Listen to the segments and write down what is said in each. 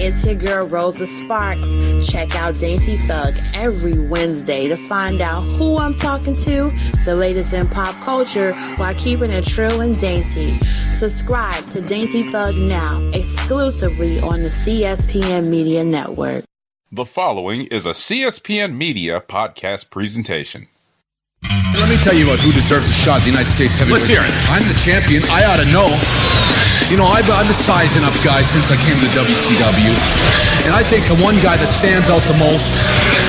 it's your girl Rosa Sparks. Check out Dainty Thug every Wednesday to find out who I'm talking to, the latest in pop culture, while keeping it trill and dainty. Subscribe to Dainty Thug now, exclusively on the CSPN Media Network. The following is a CSPN Media podcast presentation. Let me tell you about who deserves a shot at the United States heavyweight. Let's hear it. I'm the champion. I ought to know. You know, I've been sizing up guys since I came to WCW. And I think the one guy that stands out the most,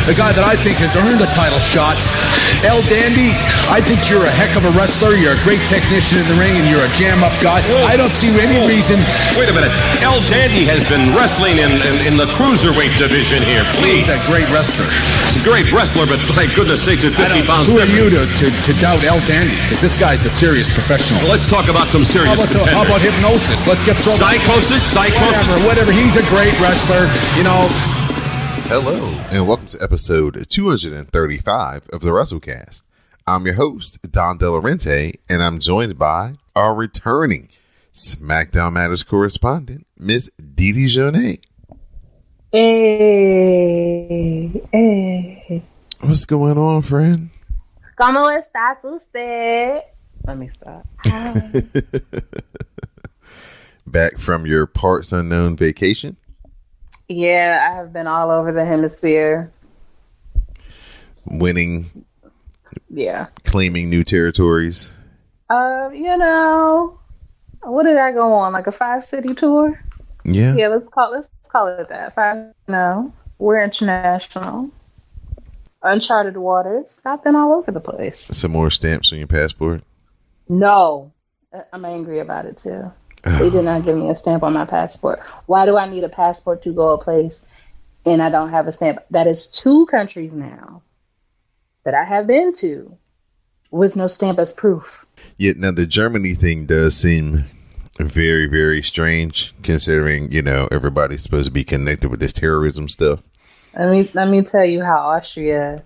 the guy that I think has earned a title shot, El Dandy, I think you're a heck of a wrestler. You're a great technician in the ring, and you're a jam-up guy. I don't see any reason. Wait a minute. El Dandy has been wrestling in the cruiserweight division here. Please. He's a great wrestler. He's a great wrestler, but my goodness sakes, it's 50 pounds. Who are you to doubt El Dandy? Because this guy's a serious professional. Well, let's talk about some serious contenders. How about hypnosis? Let's get thrown. Psychosis? Whatever. He's a great wrestler, you know. Hello, and welcome to episode 235 of the WrassleCast. I'm your host, Don De Laurenti, and I'm joined by our returning SmackDown Matters correspondent, Miss Didi Jonay. Hey. What's going on, friend? ¿Cómo estás usted? Let me stop. Back from your parts unknown vacation? Yeah, I have been all over the hemisphere. Winning. Yeah. Claiming new territories. You know, what did I go on? Like a 5-city tour? Yeah. Yeah, let's call it that. No, we're international. Uncharted waters. I've been all over the place. Some more stamps on your passport? No. I'm angry about it too. They did not give me a stamp on my passport. Why do I need a passport to go a place and I don't have a stamp? That is 2 countries now that I have been to with no stamp as proof. Yeah, now the Germany thing does seem very, very strange considering, you know, everybody's supposed to be connected with this terrorism stuff. Let me tell you how Austria,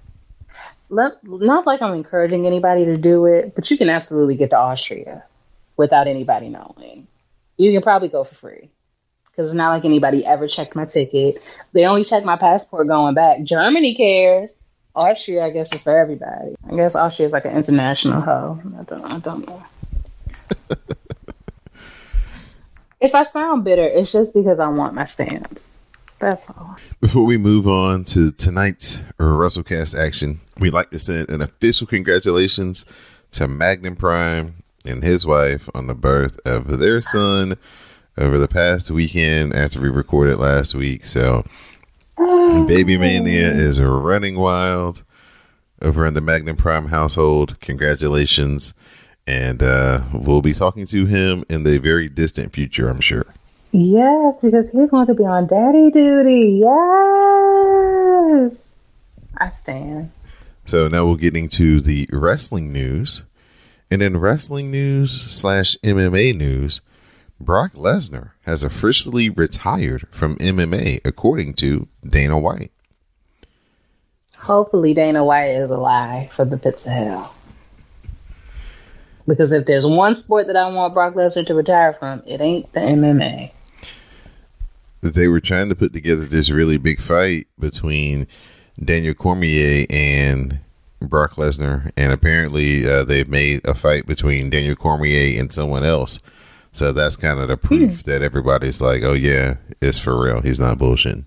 not like I'm encouraging anybody to do it, but you can absolutely get to Austria without anybody knowing. You can probably go for free because it's not like anybody ever checked my ticket. They only checked my passport going back. Germany cares. Austria, I guess, is for everybody. I guess Austria is like an international hoe. I don't know. If I sound bitter, it's just because I want my stamps. That's all. Before we move on to tonight's WrassleCast action, we'd like to send an official congratulations to Magnum Prime and his wife on the birth of their son over the past weekend after we recorded last week. So Baby Mania is running wild over in the Magnum Prime household. Congratulations. And we'll be talking to him in the very distant future, I'm sure. Yes, because he's going to be on daddy duty. Yes. I stand. So now we're getting to the wrestling news. And in wrestling news / MMA news, Brock Lesnar has officially retired from MMA, according to Dana White. Hopefully Dana White is a lie for the pits of hell. Because if there's one sport that I want Brock Lesnar to retire from, it ain't the MMA. They were trying to put together this really big fight between Daniel Cormier and Brock Lesnar, and apparently they've made a fight between Daniel Cormier and someone else. So that's kind of the proof that everybody's like, oh yeah, it's for real. He's not bullshitting.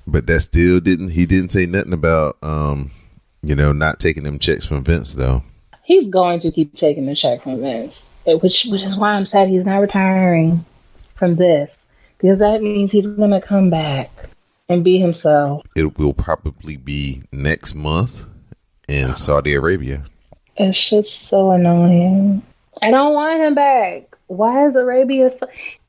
But that still didn't say nothing about, not taking them checks from Vince though. He's going to keep taking the check from Vince, which is why I'm sad he's not retiring from this, because that means he's going to come back and be himself. It will probably be next month in Saudi Arabia. It's just so annoying. I don't want him back. Why is Arabia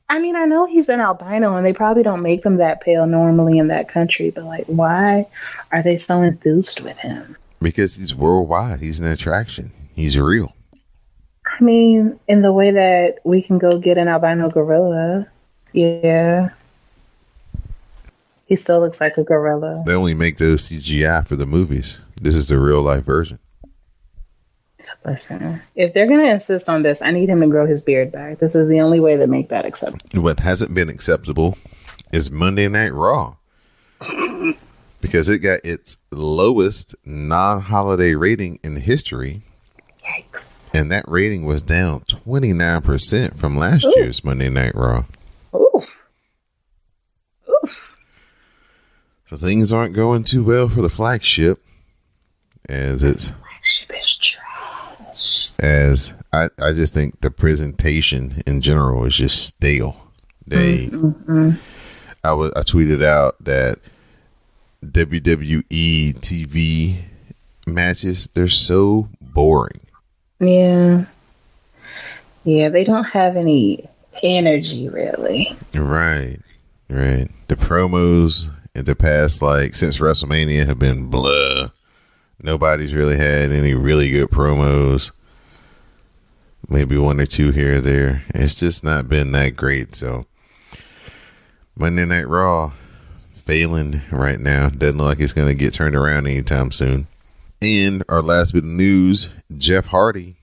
I mean, I know he's an albino and they probably don't make them that pale normally in that country, but like, why are they so enthused with him? Because he's worldwide. He's an attraction. He's real. I mean, in the way that we can go get an albino gorilla. Yeah. He still looks like a gorilla. They only make those CGI for the movies. This is the real life version. Listen, if they're going to insist on this, I need him to grow his beard back. This is the only way to make that acceptable. What hasn't been acceptable is Monday Night Raw. Because it got its lowest non-holiday rating in history. Yikes. And that rating was down 29% from last year's Monday Night Raw. Oof. So things aren't going too well for the flagship. As it's... Flagship is trash. As I just think the presentation in general is just stale. I tweeted out that WWE TV matches, they're so boring. Yeah, they don't have any energy, really. Right. The promos in the past, like, since WrestleMania have been blah. Nobody's really had any really good promos. Maybe one or two here or there. It's just not been that great, so Monday Night Raw failing right now. Doesn't look like it's going to get turned around anytime soon. And our last bit of news, Jeff Hardy.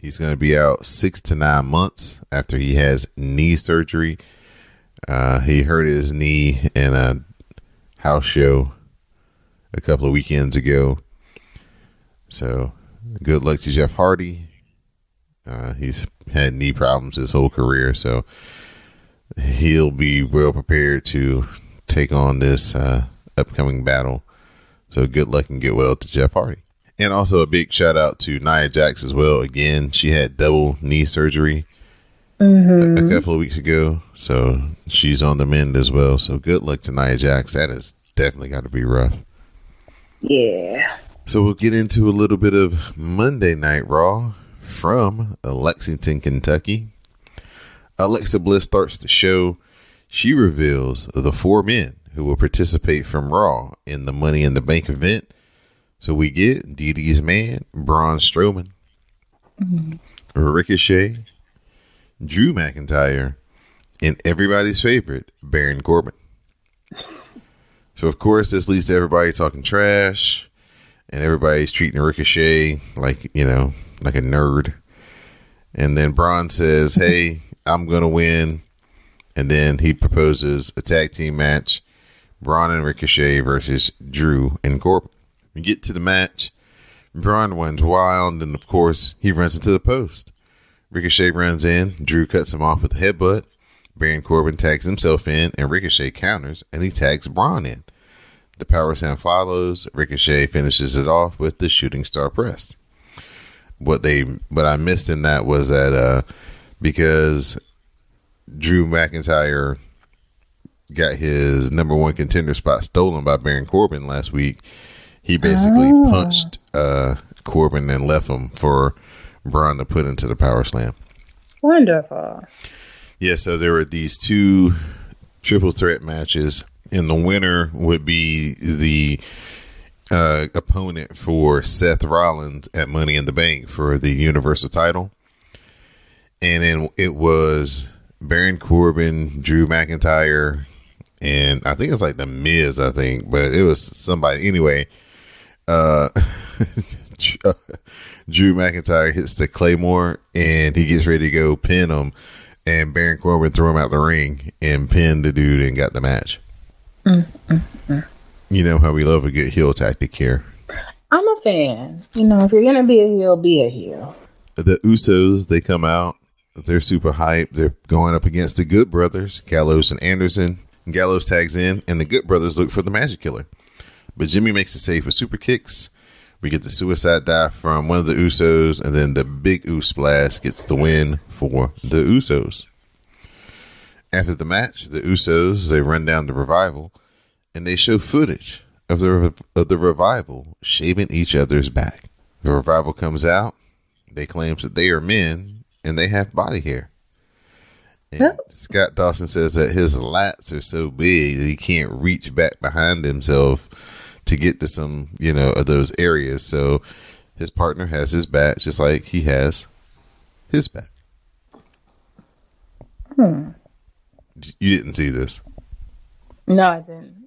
He's going to be out 6 to 9 months after he has knee surgery. He hurt his knee in a house show a couple of weekends ago. So good luck to Jeff Hardy. He's had knee problems his whole career, so he'll be well prepared to take on this upcoming battle. So good luck and get well to Jeff Hardy. And also a big shout out to Nia Jax as well. Again, she had double knee surgery a couple of weeks ago. So she's on the mend as well. So good luck to Nia Jax. That has definitely got to be rough. Yeah. So we'll get into a little bit of Monday Night Raw from Lexington, Kentucky. Alexa Bliss starts the show. She reveals the 4 men who will participate from Raw in the Money in the Bank event. So we get Dee Dee's man, Braun Strowman, Ricochet, Drew McIntyre, and everybody's favorite, Baron Corbin. So, of course, this leads to everybody talking trash, and everybody's treating Ricochet like, like a nerd. And then Braun says, hey, I'm going to win. And then he proposes a tag team match, Braun and Ricochet versus Drew and Corbin. We get to the match. Braun runs wild, and of course, he runs into the post. Ricochet runs in. Drew cuts him off with a headbutt. Baron Corbin tags himself in, and Ricochet counters, and he tags Braun in. The power slam follows. Ricochet finishes it off with the shooting star press. What I missed in that was that because Drew McIntyre got his number 1 contender spot stolen by Baron Corbin last week, he basically punched Corbin and left him for Braun to put into the power slam. Wonderful. Yeah, so there were these 2 triple threat matches, and the winner would be the opponent for Seth Rollins at Money in the Bank for the Universal title. And then it was Baron Corbin, Drew McIntyre, and I think it's like The Miz, but it was somebody. Anyway, Drew McIntyre hits the Claymore, and he gets ready to go pin him, and Baron Corbin threw him out the ring and pinned the dude and got the match. You know how we love a good heel tactic here. I'm a fan. If you're going to be a heel, be a heel. The Usos, they come out. They're super hyped. They're going up against the Good Brothers, Gallows and Anderson. Gallows tags in, and the Good Brothers look for the Magic Killer. But Jimmy makes a save with super kicks. We get the suicide dive from one of the Usos, and then the big Uso splash gets the win for the Usos. After the match, the Usos, they run down the Revival, and they show footage of the Revival shaving each other's back. The Revival comes out. They claim that they are men, and they have body hair. And Scott Dawson says that his lats are so big that he can't reach back behind himself to get to some, of those areas. So his partner has his back just like he has his back. You didn't see this? No, I didn't.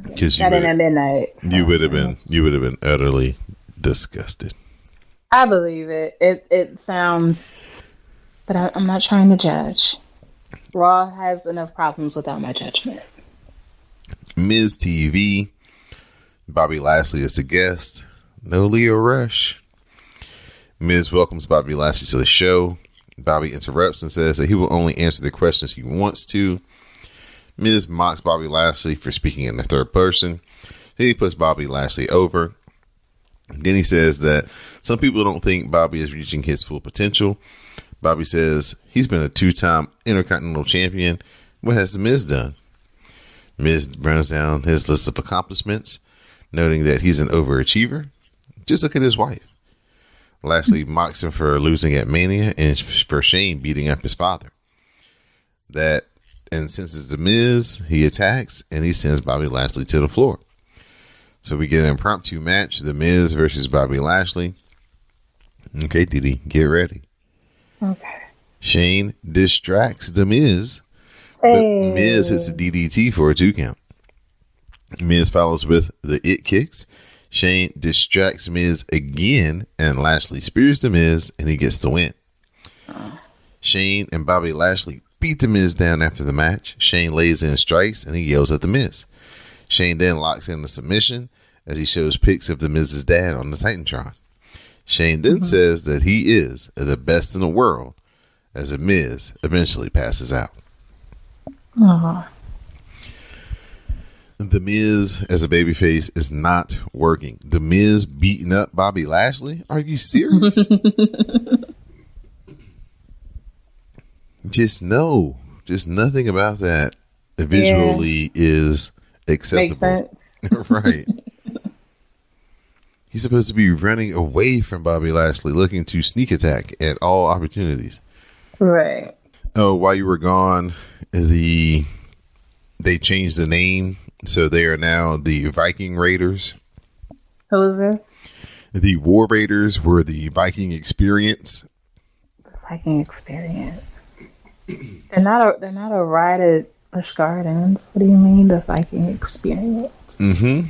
Because at midnight. You would have been utterly disgusted. I believe it. It sounds, but I'm not trying to judge. Raw has enough problems without my judgment. Ms. TV, Bobby Lashley is the guest. No Leo Rush. Miz welcomes Bobby Lashley to the show. Bobby interrupts and says that he will only answer the questions he wants to. Miz mocks Bobby Lashley for speaking in the third person. He puts Bobby Lashley over. Then he says that some people don't think Bobby is reaching his full potential. Bobby says he's been a 2-time Intercontinental Champion. What has the Miz done? Miz runs down his list of accomplishments, noting that he's an overachiever. Just look at his wife. Lashley mocks him for losing at Mania and for Shane beating up his father. And since it's the Miz, he attacks and he sends Bobby Lashley to the floor. So we get an impromptu match, the Miz versus Bobby Lashley. Okay, Didi, get ready. Okay. Shane distracts the Miz, but Miz hits a DDT for a 2 count. Miz follows with the It Kicks. Shane distracts Miz again, and Lashley spears the Miz, and he gets the win. Shane and Bobby Lashley beat the Miz down after the match. Shane lays in strikes, and he yells at the Miz. Shane then locks in the submission as he shows pics of the Miz's dad on the Titantron. Shane then says that he is the best in the world as the Miz eventually passes out. The Miz as a babyface is not working. The Miz beating up Bobby Lashley? Are you serious? Just nothing about that visually is acceptable. Makes sense. Right. He's supposed to be running away from Bobby Lashley, looking to sneak attack at all opportunities. Right. Oh, while you were gone, they changed the name, so they are now the Viking Raiders. Who is this? The War Raiders were the Viking Experience. The Viking Experience. They're not a ride at Busch Gardens. What do you mean, the Viking Experience? Mm-hmm.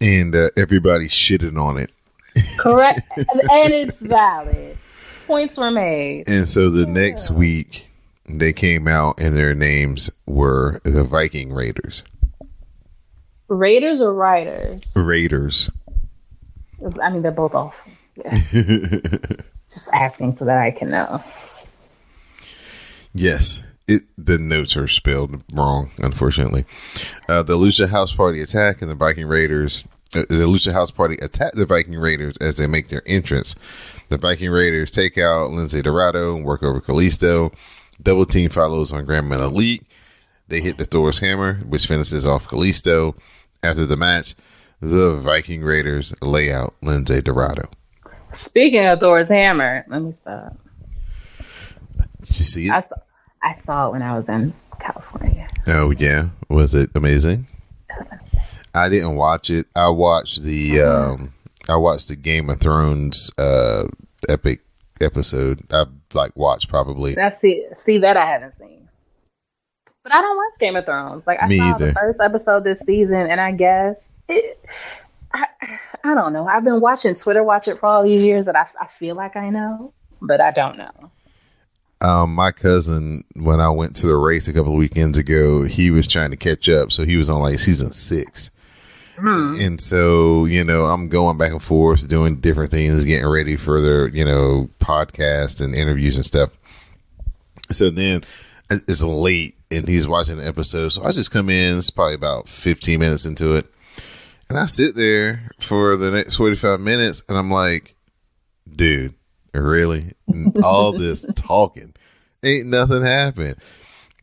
And everybody shitted on it. Correct. And it's valid. Points were made. And so the next week, they came out and their names were the Viking Raiders. Raiders or Riders? Raiders. I mean, they're both awful. Yeah. Just asking so that I can know. Yes. The notes are spelled wrong, unfortunately. The Lucha House Party attack and the Viking Raiders. The Lucha House Party attack the Viking Raiders as they make their entrance. The Viking Raiders take out Lindsay Dorado and work over Kalisto. Double team follows on Grand Metalik. They hit the Thor's Hammer, which finishes off Kalisto. After the match, the Viking Raiders lay out Lindsay Dorado. Speaking of Thor's Hammer, let me stop. Did you see it? I saw it when I was in California. Oh, yeah. Was it amazing? It was amazing. I didn't watch it. I watched the Game of Thrones epic episode. I've watched probably. See that I haven't seen. But I don't watch Game of Thrones. I saw the first episode this season, and I guess I don't know. I've been watching Twitter watch it for all these years that I feel like I know, but I don't know. My cousin, when I went to the race a couple of weekends ago, he was trying to catch up, so he was on season 6. And so, I'm going back and forth doing different things, getting ready for their, podcast and interviews and stuff. So then it's late and he's watching the episode. So I just come in, it's probably about 15 minutes into it. And I sit there for the next 45 minutes and I'm like, dude, really? All this talking. Ain't nothing happened.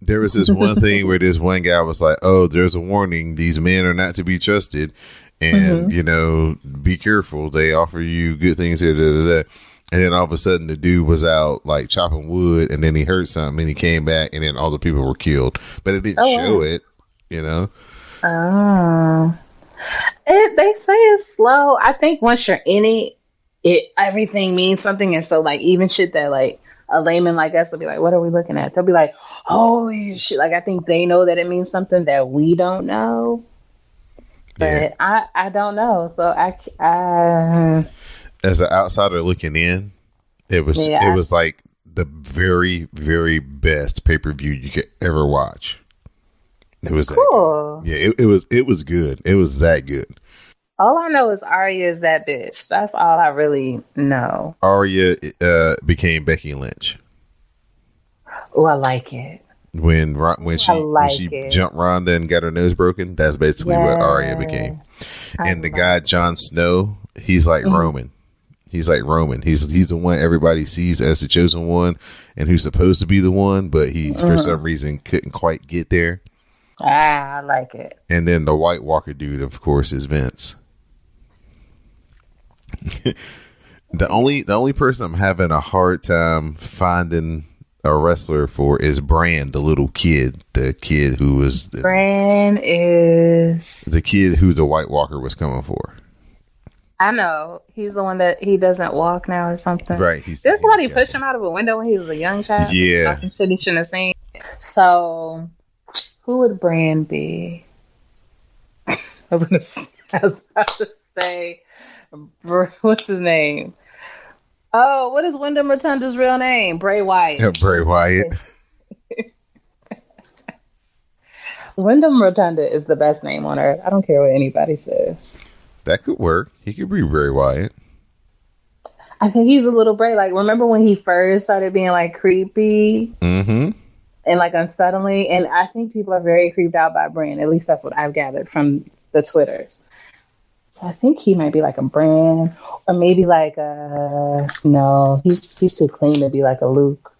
There was this one thing where this one guy was like, oh, there's a warning. These men are not to be trusted. And, be careful. They offer you good things here. And then all of a sudden the dude was out chopping wood and then he heard something and he came back and then all the people were killed. But it didn't show it, Oh. They say it's slow. I think once you're in it, everything means something. And so even shit that a layman like us will be like, what are we looking at? They'll be like, holy shit. I think they know that it means something that we don't know. But I don't know. So as an outsider looking in, it was like the very, very best pay-per-view you could ever watch. It was cool. It was good. It was that good. All I know is Arya is that bitch. That's all I really know. Arya became Becky Lynch. Oh, I like it. When she jumped Ronda and got her nose broken, that's basically what Arya became. And the guy Jon Snow, he's like Roman. He's like Roman. He's the one everybody sees as the chosen one, and who's supposed to be the one, but he for some reason couldn't quite get there. I like it. And then the White Walker dude, of course, is Vince. The only person I'm having a hard time finding a wrestler for is Bran, the little kid, the kid who was Bran is the kid who the White Walker was coming for. I know he's the one that he doesn't walk now or something. Right. This one he pushed him out of a window when he was a young child. Yeah. Some shit he shouldn't have seen. So, who would Bran be? I was about to say, what's his name? Oh, what is Wyndham Rotunda's real name? Bray Wyatt. Yeah, Bray Wyatt. Wyndham Rotunda is the best name on earth. I don't care what anybody says. That could work. He could be Bray Wyatt. I think he's a little Bray. Like, remember when he first started being like creepy? Mm-hmm. And like unsettling? And I think people are very creeped out by Bran. At least that's what I've gathered from the Twitters. So I think he might be like a Bran, or maybe like a no. He's too clean to be like a Luke.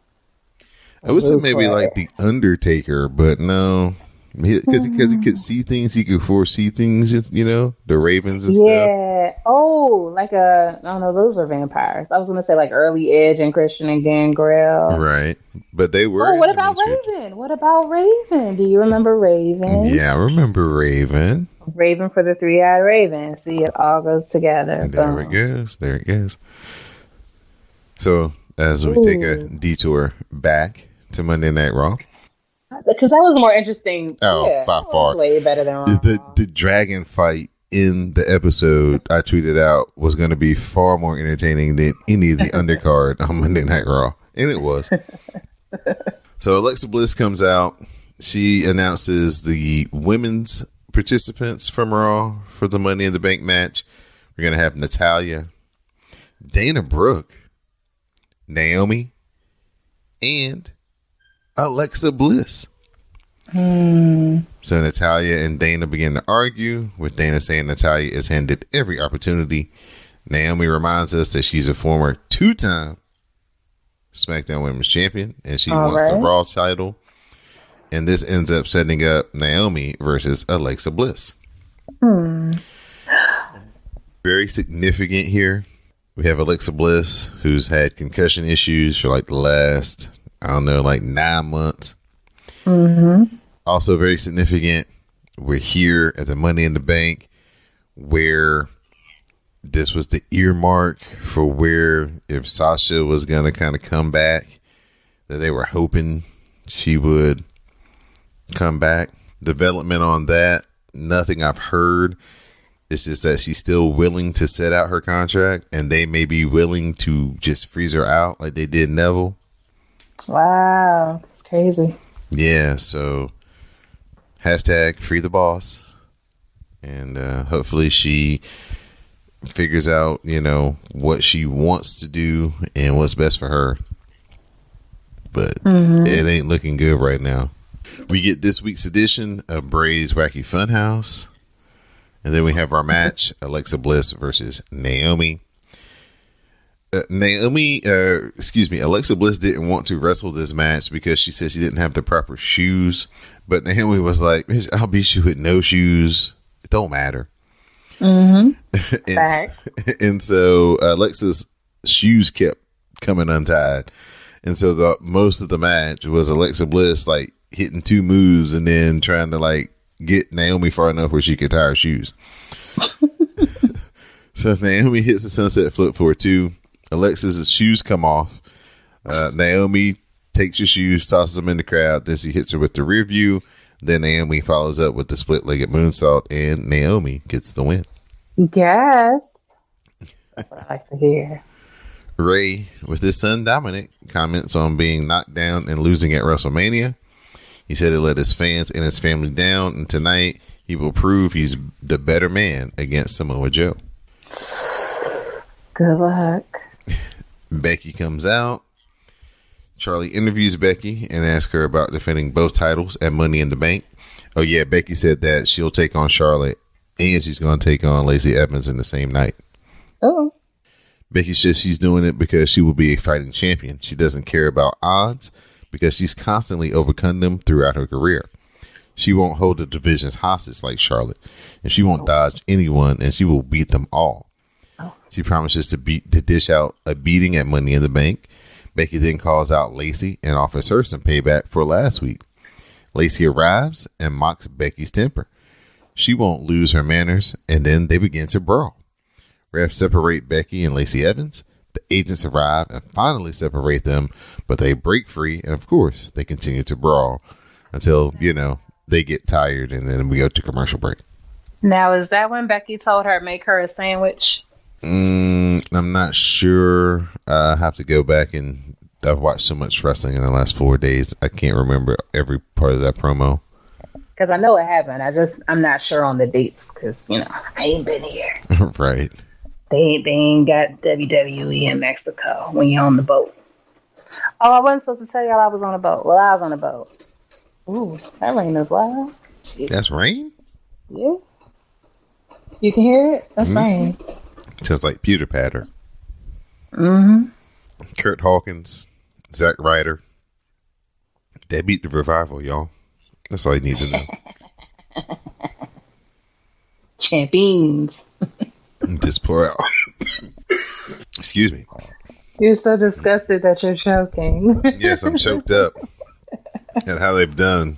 I would say maybe like the Undertaker, but no, because he could see things, he could foresee things. You know, the Ravens and stuff. Yeah. Oh, like I don't know. Those are vampires. I was gonna say like early Edge and Christian and Gangrel. Right, but they were. Oh, what about Raven? What about Raven? Do you remember Raven? Yeah, I remember Raven. Raven for the three-eyed raven. See, it all goes together. There it goes. There it goes. So, as we take a detour back to Monday Night Raw. Because that was more interesting. Oh, yeah, by far. Way better than Raw. The dragon fight in the episode I tweeted out was going to be far more entertaining than any of the undercard on Monday Night Raw. And it was. So, Alexa Bliss comes out. She announces the women's participants from Raw for the Money in the Bank match. We're going to have Natalya, Dana Brooke, Naomi, and Alexa Bliss. So Natalya and Dana begin to argue, with Dana saying Natalya is handed every opportunity. Naomi reminds us that she's a former 2-time SmackDown Women's Champion, and she wants the Raw title. And this ends up setting up Naomi versus Alexa Bliss. Very significant here. We have Alexa Bliss, who's had concussion issues for like the last, 9 months. Also very significant. We're here at the Money in the Bank, where this was the earmark for where if Sasha was going to kind of come back, that they were hoping she would come back. Development on that, nothing I've heard. It's just that she's still willing to set out her contract, and they may be willing to just freeze her out like they did Neville. Wow, that's crazy. Yeah, so hashtag free the boss, and hopefully she figures out what she wants to do and what's best for her. But it ain't looking good right now. We get this week's edition of Bray's Wacky Funhouse. And then we have our match, Alexa Bliss versus Naomi. Alexa Bliss didn't want to wrestle this match because she said she didn't have the proper shoes. But Naomi was like, I'll beat you with no shoes. It don't matter. And so Alexa's shoes kept coming untied. And so the most of the match was Alexa Bliss like hitting 2 moves and then trying to like get Naomi far enough where she could tie her shoes. So Naomi hits the sunset flip for 2. Alexa's shoes come off. Naomi takes her shoes, tosses them in the crowd. Then she hits her with the rear view. Then Naomi follows up with the split-legged moonsault, and Naomi gets the win. Yes. That's what I like to hear. Ray, with his son Dominic, comments on being knocked down and losing at WrestleMania. He said he let his fans and his family down, and tonight he will prove he's the better man against Samoa Joe. Good luck. Becky comes out. Charlie interviews Becky and asks her about defending both titles at Money in the Bank. Oh yeah, Becky said that she'll take on Charlotte and she's going to take on Lacey Evans in the same night. Oh. Becky says she's doing it because she will be a fighting champion. She doesn't care about odds because she's constantly overcome them throughout her career. She won't hold the divisions hostage like Charlotte, and she won't dodge anyone, and she will beat them all. She promises to dish out a beating at Money in the Bank. Becky then calls out Lacey and offers her some payback for last week. Lacey arrives and mocks Becky's temper. She won't lose her manners, and then they begin to brawl. Refs separate Becky and Lacey Evans. The agents arrive and finally separate them, but they break free, and of course, they continue to brawl until, they get tired, and then we go to commercial break. Now, is that when Becky told her make her a sandwich? I'm not sure. I have to go back, and I've watched so much wrestling in the last 4 days. I can't remember every part of that promo. Because I know it happened. I'm not sure on the dates because, I ain't been here. Right. They ain't got WWE in Mexico when you're on the boat. Oh, I wasn't supposed to tell y'all I was on a boat. Well, I was on a boat. Ooh, that rain is loud. That's rain? Yeah. You can hear it? That's rain. Sounds like pewter patter. Mm-hmm. Kurt Hawkins, Zack Ryder. They beat the Revival, y'all. That's all you need to know. Champions. Just pour out. Excuse me. You're so disgusted that you're choking. Yes, I'm choked up at how they've done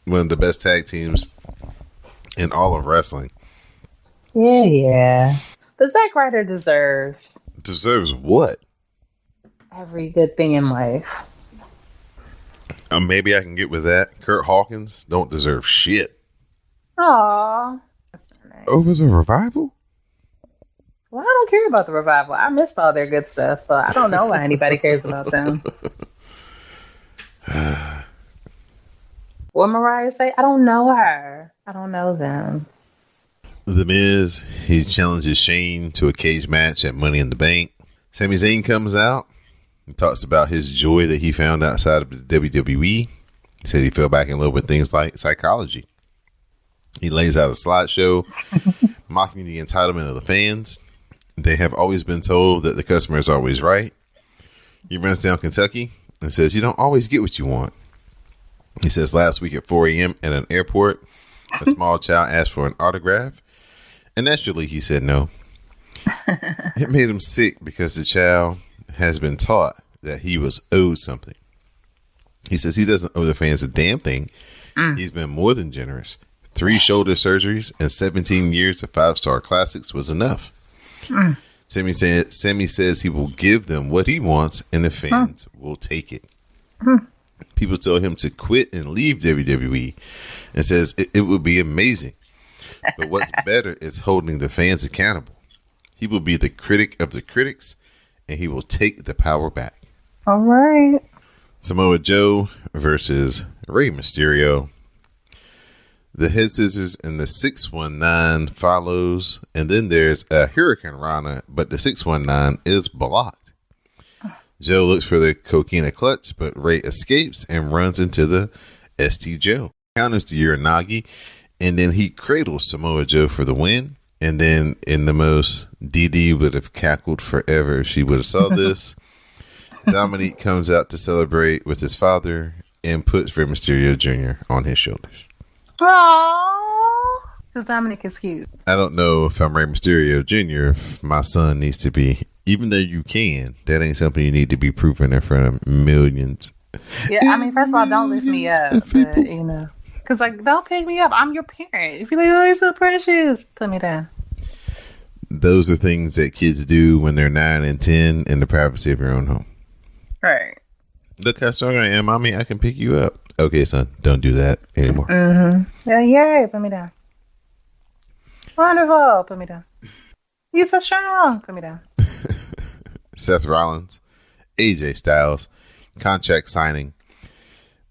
one of the best tag teams in all of wrestling. Yeah. But Zack Ryder deserves. Deserves what? Every good thing in life. Maybe I can get with that. Kurt Hawkins don't deserve shit. Aww. That's so nice. Over the Revival? Well, I don't care about the Revival. I missed all their good stuff, so I don't know why anybody cares about them. What Mariah say? I don't know her. I don't know them. The Miz, he challenges Shane to a cage match at Money in the Bank. Sami Zayn comes out and talks about his joy that he found outside of the WWE. He said he fell back in love with things like psychology. He lays out a slideshow mocking the entitlement of the fans. They have always been told that the customer is always right. He runs down Kentucky and says, you don't always get what you want. He says last week at 4 a.m. at an airport, a small child asked for an autograph. And naturally, he said no. It made him sick because the child has been taught that he was owed something. He says he doesn't owe the fans a damn thing. He's been more than generous. 3 shoulder surgeries and 17 years of 5-star classics was enough. Sammy says he will give them what he wants and the fans will take it. People tell him to quit and leave WWE and says it would be amazing. But what's better is holding the fans accountable. He will be the critic of the critics and he will take the power back. All right. Samoa Joe versus Rey Mysterio. The head scissors and the 619 follows, and then there's a Hurricane Rana, but the 619 is blocked. Joe looks for the Coquina clutch, but Ray escapes and runs into the ST Joe. Counters to Uranagi, and then he cradles Samoa Joe for the win. And then in the most DD would have cackled forever if she would have saw this. Dominique comes out to celebrate with his father and puts Rey Mysterio Jr. on his shoulders. Aww. Because Dominic is cute. I don't know if I'm Rey Mysterio Jr. if my son needs to be, even though you can, that ain't something you need to be proving in front of millions. Yeah, I mean, first of all, don't lift me up, but, because, don't pick me up. I'm your parent. If you're like, oh, you're so precious, put me down. Those are things that kids do when they're 9 and 10 in the privacy of your own home. Right. Look how strong I am, mommy. I can pick you up. Okay, son, don't do that anymore. Mm-hmm. Yeah, yay, put me down. Wonderful, put me down. You're so strong. Put me down. Seth Rollins, AJ Styles, contract signing.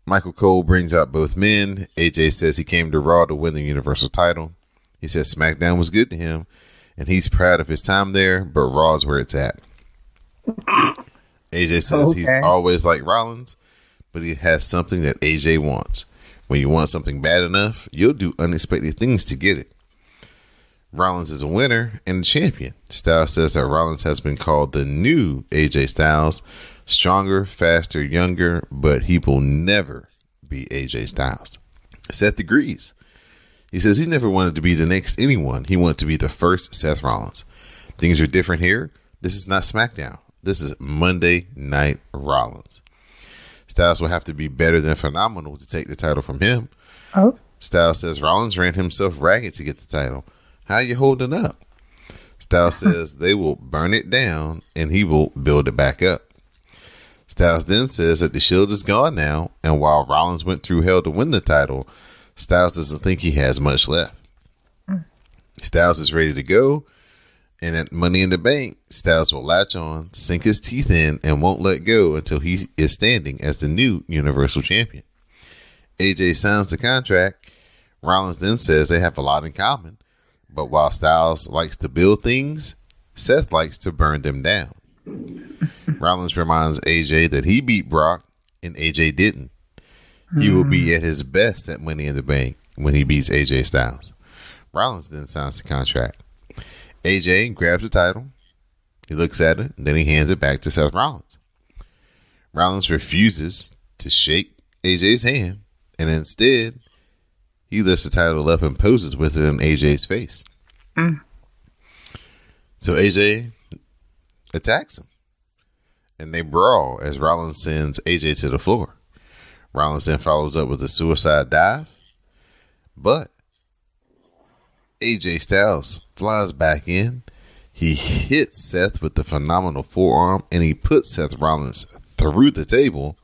Michael Cole brings out both men. AJ says he came to Raw to win the Universal title. He says SmackDown was good to him, and he's proud of his time there, but Raw's where it's at. AJ says he's always like Rollins, but he has something that AJ wants. When you want something bad enough, you'll do unexpected things to get it. Rollins is a winner and a champion. Styles says that Rollins has been called the new AJ Styles. Stronger, faster, younger, but he will never be AJ Styles. Seth agrees. He says he never wanted to be the next anyone. He wanted to be the first Seth Rollins. Things are different here. This is not SmackDown. This is Monday Night Rollins. Styles will have to be better than phenomenal to take the title from him. Oh. Styles says Rollins ran himself ragged to get the title. How are you holding up? Styles says they will burn it down and he will build it back up. Styles then says that the Shield is gone now, and while Rollins went through hell to win the title, Styles doesn't think he has much left. Styles is ready to go, and at Money in the Bank, Styles will latch on, sink his teeth in, and won't let go until he is standing as the new Universal Champion. AJ signs the contract. Rollins then says they have a lot in common, but while Styles likes to build things, Seth likes to burn them down. Rollins reminds AJ that he beat Brock and AJ didn't. He will be at his best at Money in the Bank when he beats AJ Styles. Rollins then signs the contract. AJ grabs the title. He looks at it, and then he hands it back to Seth Rollins. Rollins refuses to shake AJ's hand, and instead, he lifts the title up and poses with it in AJ's face. So AJ attacks him, and they brawl as Rollins sends AJ to the floor. Rollins then follows up with a suicide dive, but AJ Styles flies back in. He hits Seth with the phenomenal forearm, and he puts Seth Rollins through the table,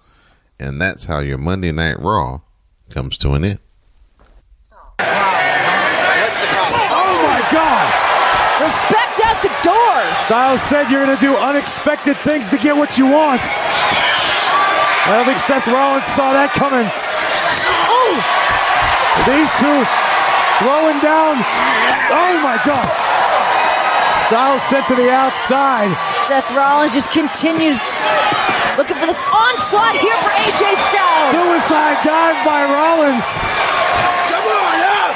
and that's how your Monday Night Raw comes to an end. Oh my God! Respect out the door! Styles said you're going to do unexpected things to get what you want. I don't think Seth Rollins saw that coming. Oh! These two throwing down. Oh my God! Styles sent to the outside. Seth Rollins just continues looking for this onslaught here for AJ Styles. Suicide dive by Rollins. Come on, huh?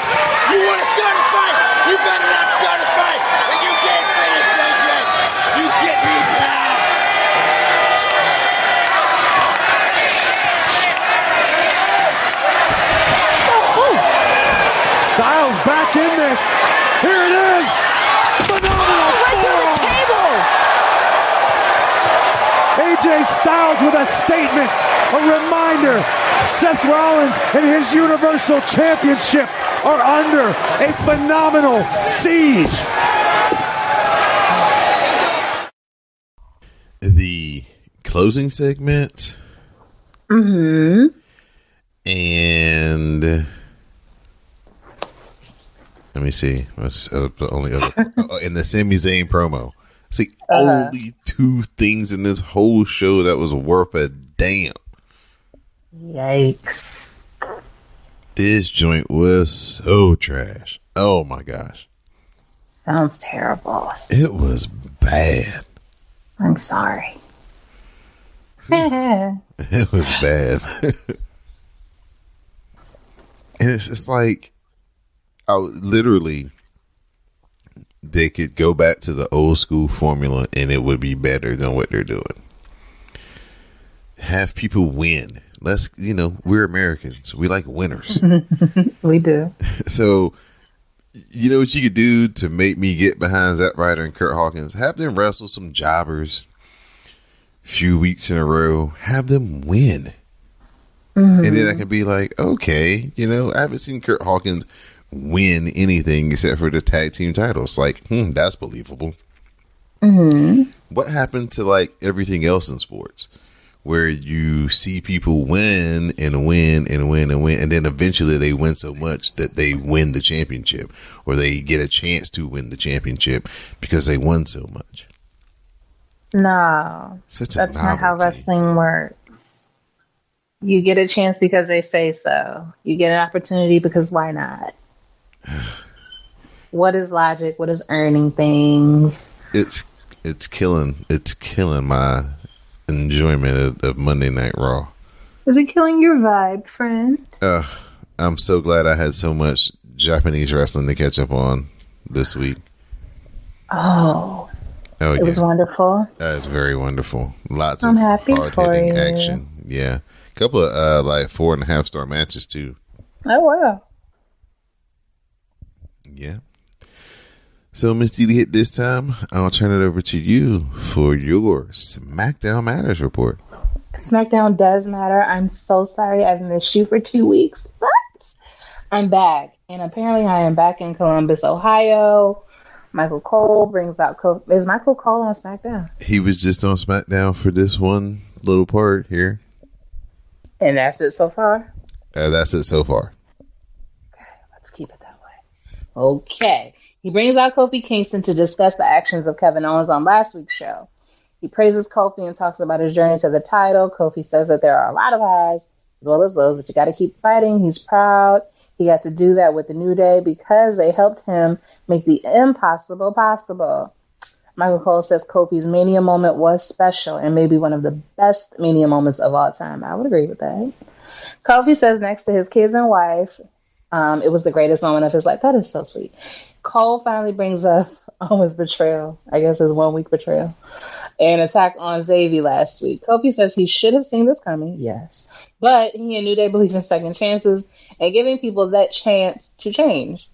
You want to start a fight? You better not start a fight. And you can't finish, AJ. You get me, pal. Styles back in this. Here it is. Phenomenal. Right through the table. AJ Styles with a statement, a reminder. Seth Rollins and his Universal Championship are under a phenomenal siege. The closing segment. Mm-hmm. And let me see. What's the only other in the Sami Zayn promo? See, only two things in this whole show that was worth a damn. Yikes. This joint was so trash. Oh my gosh. Sounds terrible. It was bad. I'm sorry. It was bad. And it's just like, literally, they could go back to the old school formula and it would be better than what they're doing. Have people win. Let's, we're Americans. We like winners. We do. So, you know what you could do to make me get behind Zack Ryder and Kurt Hawkins? Have them wrestle some jobbers a few weeks in a row. Have them win. Mm-hmm. And then I can be like, okay, I haven't seen Kurt Hawkins win anything except for the tag team titles. Like, that's believable. Mm-hmm. What happened to like everything else in sports where you see people win and win and win and win, and then eventually they win so much that they win the championship, or they get a chance to win the championship because they won so much. No, that's not how wrestling works. You get a chance because they say so. You get an opportunity because why not? What is logic? What is earning things? It's killing my enjoyment of Monday Night Raw. Is it killing your vibe, friend? I'm so glad I had so much Japanese wrestling to catch up on this week. Oh, it was wonderful. That is very wonderful. Lots I'm of happy hard-hitting for you. action. Yeah. A couple of like 4.5-star matches too. Oh, wow. Yeah. So, Miss Didi Hit, this time I'll turn it over to you for your SmackDown Matters report. SmackDown does matter. I'm so sorry I've missed you for 2 weeks, but I'm back. And apparently I am back in Columbus, Ohio. Michael Cole brings out... Is Michael Cole on SmackDown? He was just on SmackDown for this one little part here. And that's it so far? That's it so far. Okay, let's keep it that way. Okay. He brings out Kofi Kingston to discuss the actions of Kevin Owens on last week's show. He praises Kofi and talks about his journey to the title. Kofi says that there are a lot of highs as well as lows, but you got to keep fighting. He's proud. He got to do that with the New Day because they helped him make the impossible possible. Michael Cole says Kofi's Mania moment was special and maybe one of the best Mania moments of all time. I would agree with that. Kofi says next to his kids and wife, it was the greatest moment of his life. That is so sweet. Cole finally brings up Owens' betrayal. I guess his 1 week betrayal. An attack on Xavier last week. Kofi says he should have seen this coming, yes. But he and New Day believe in second chances and giving people that chance to change.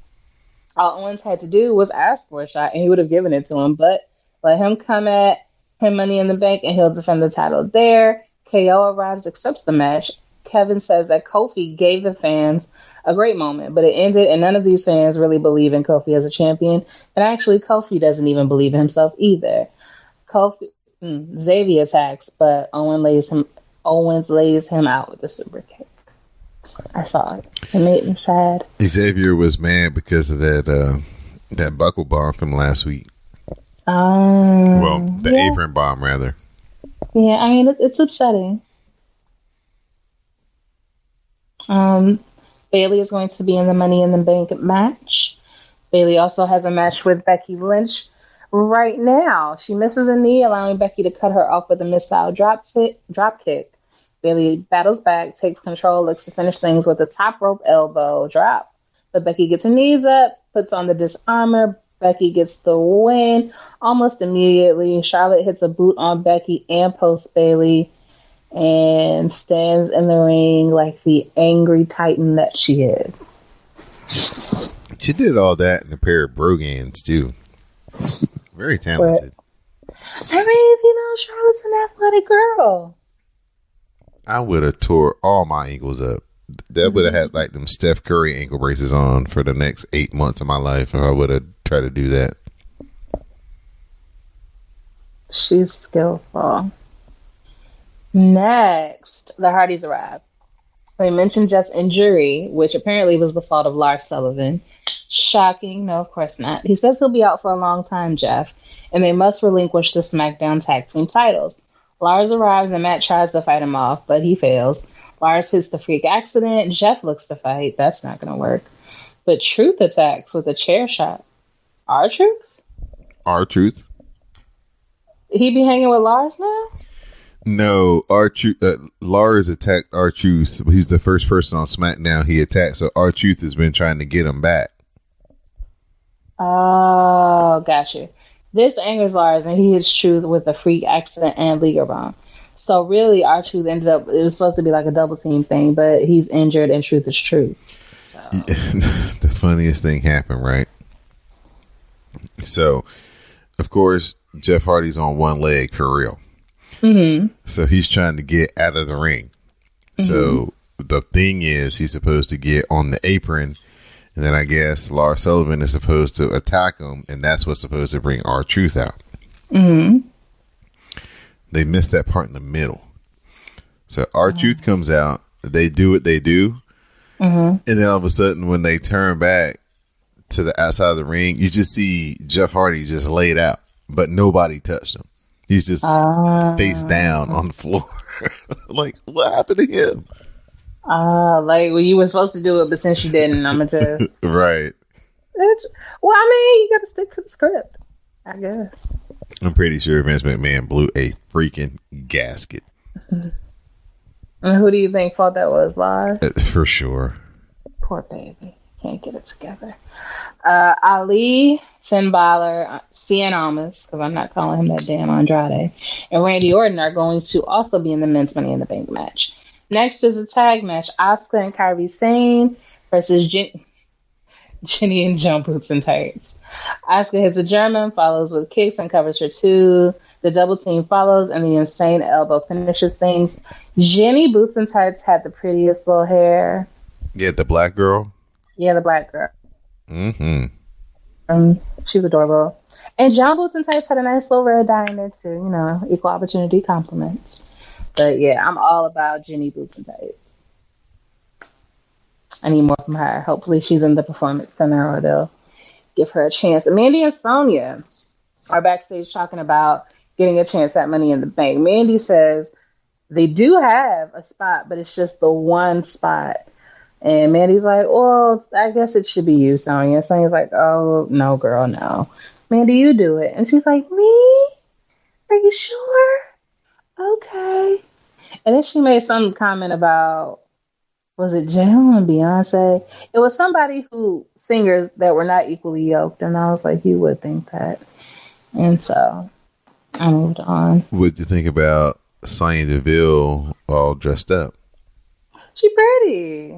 All Owens had to do was ask for a shot and he would have given it to him. But let him come at him Money in the Bank and he'll defend the title there. KO arrives, accepts the match. Kevin says that Kofi gave the fans a great moment, but it ended and none of these fans really believe in Kofi as a champion. And actually, Kofi doesn't even believe in himself either. Xavier attacks, but Owens lays him out with a super kick. I saw it. It made me sad. Xavier was mad because of that buckle bomb from last week. The apron bomb, rather. Yeah, I mean, it's upsetting. Bayley is going to be in the Money in the Bank match. Bayley also has a match with Becky Lynch right now. She misses a knee, allowing Becky to cut her off with a missile drop kick. Bayley battles back, takes control, looks to finish things with a top rope elbow drop. But Becky gets her knees up, puts on the disarmor. Becky gets the win almost immediately. Charlotte hits a boot on Becky and posts Bayley and stands in the ring like the angry titan that she is. She did all that in a pair of brogans, too. Very talented. I mean, Charlotte's an athletic girl. I would have tore all my ankles up. That would have had like them Steph Curry ankle braces on for the next 8 months of my life if I would have tried to do that. She's skillful. Next, the Hardys arrive. We mentioned Jeff's injury, which apparently was the fault of Lars Sullivan. Shocking. No, of course not. He says he'll be out for a long time, Jeff, and they must relinquish the SmackDown Tag Team titles. Lars arrives and Matt tries to fight him off, but he fails. Lars hits the freak accident. Jeff looks to fight. That's not going to work. But Truth attacks with a chair shot. R-Truth? R-Truth? He be hanging with Lars now? No, Lars attacked R-Truth. He's the first person on SmackDown he attacked, so R-Truth has been trying to get him back. Oh, gotcha. This angers Lars, and he hits Truth with a freak accident and Liger bomb. So really, R-Truth ended up, it was supposed to be like a double team thing, but he's injured and Truth is Truth. So. The funniest thing happened, right? So, of course, Jeff Hardy's on one leg for real. Mm-hmm. So he's trying to get out of the ring. Mm-hmm. So the thing is, he's supposed to get on the apron, and then I guess Lars Sullivan is supposed to attack him, and that's what's supposed to bring R-Truth out. Mm-hmm. They missed that part in the middle. So R-Truth comes out. They do what they do. Mm-hmm. And then all of a sudden, when they turn back to the outside of the ring, you just see Jeff Hardy just laid out, but nobody touched him. He's just face down on the floor. Like, what happened to him? Like, well, you were supposed to do it, but since you didn't, I'm gonna just Right. Well, I mean, you got to stick to the script, I guess. I'm pretty sure Vince McMahon blew a freaking gasket. And who do you think thought that was, Lars? For sure. Poor baby. Can't get it together. Ali, Finn Balor, Cien Almas, because I'm not calling him that damn Andrade, and Randy Orton are going to also be in the men's Money in the Bank match. Next is a tag match. Asuka and Kairi Sane versus Jenny and Jump Boots and Tights. Asuka hits a German, follows with kicks and covers for 2. The double team follows, and the insane elbow finishes things. Jenny Boots and Tights had the prettiest little hair. Yeah, the black girl. Yeah, the black girl. Mm-hmm. She was adorable. And John Boots and Tights had a nice little red dye in there too. You know, equal opportunity compliments. But yeah, I'm all about Jenny Boots and Tights. I need more from her. Hopefully she's in the Performance Center or they'll give her a chance. Mandy and Sonya are backstage talking about getting a chance at Money in the Bank. Mandy says they do have a spot, but it's just the one spot. And Mandy's like, well, I guess it should be you, Sonya. Sonya's like, oh, no, girl, no. Mandy, you do it. And she's like, me? Are you sure? Okay. And then she made some comment about, was it J-Lo and Beyonce? It was somebody singers that were not equally yoked. And I was like, you would think that. And so I moved on. What'd you think about Sonya Deville all dressed up? She pretty.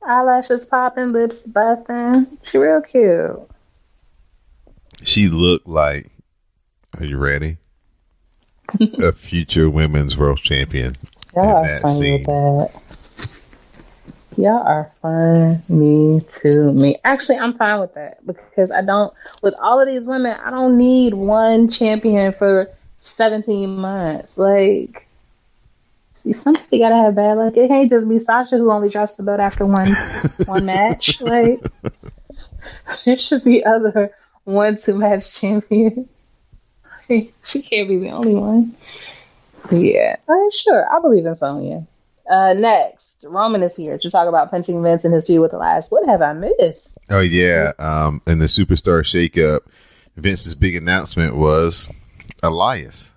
Eyelashes popping, lips busting. She real cute. She looked like, are you ready? A future women's world champion. Y'all are funny with that. Y'all are funny to me. Actually, I'm fine with that because with all of these women, I don't need one champion for 17 months. Like, see, somebody gotta have bad luck. It can't just be Sasha who only drops the belt after one match. Like, there should be other 1-2 match champions. She can't be the only one. Yeah, sure. I believe in Sonya. Next, Roman is here to talk about punching Vince in his feud with Elias. What have I missed? Oh, yeah. In the Superstar Shakeup, Vince's big announcement was Elias.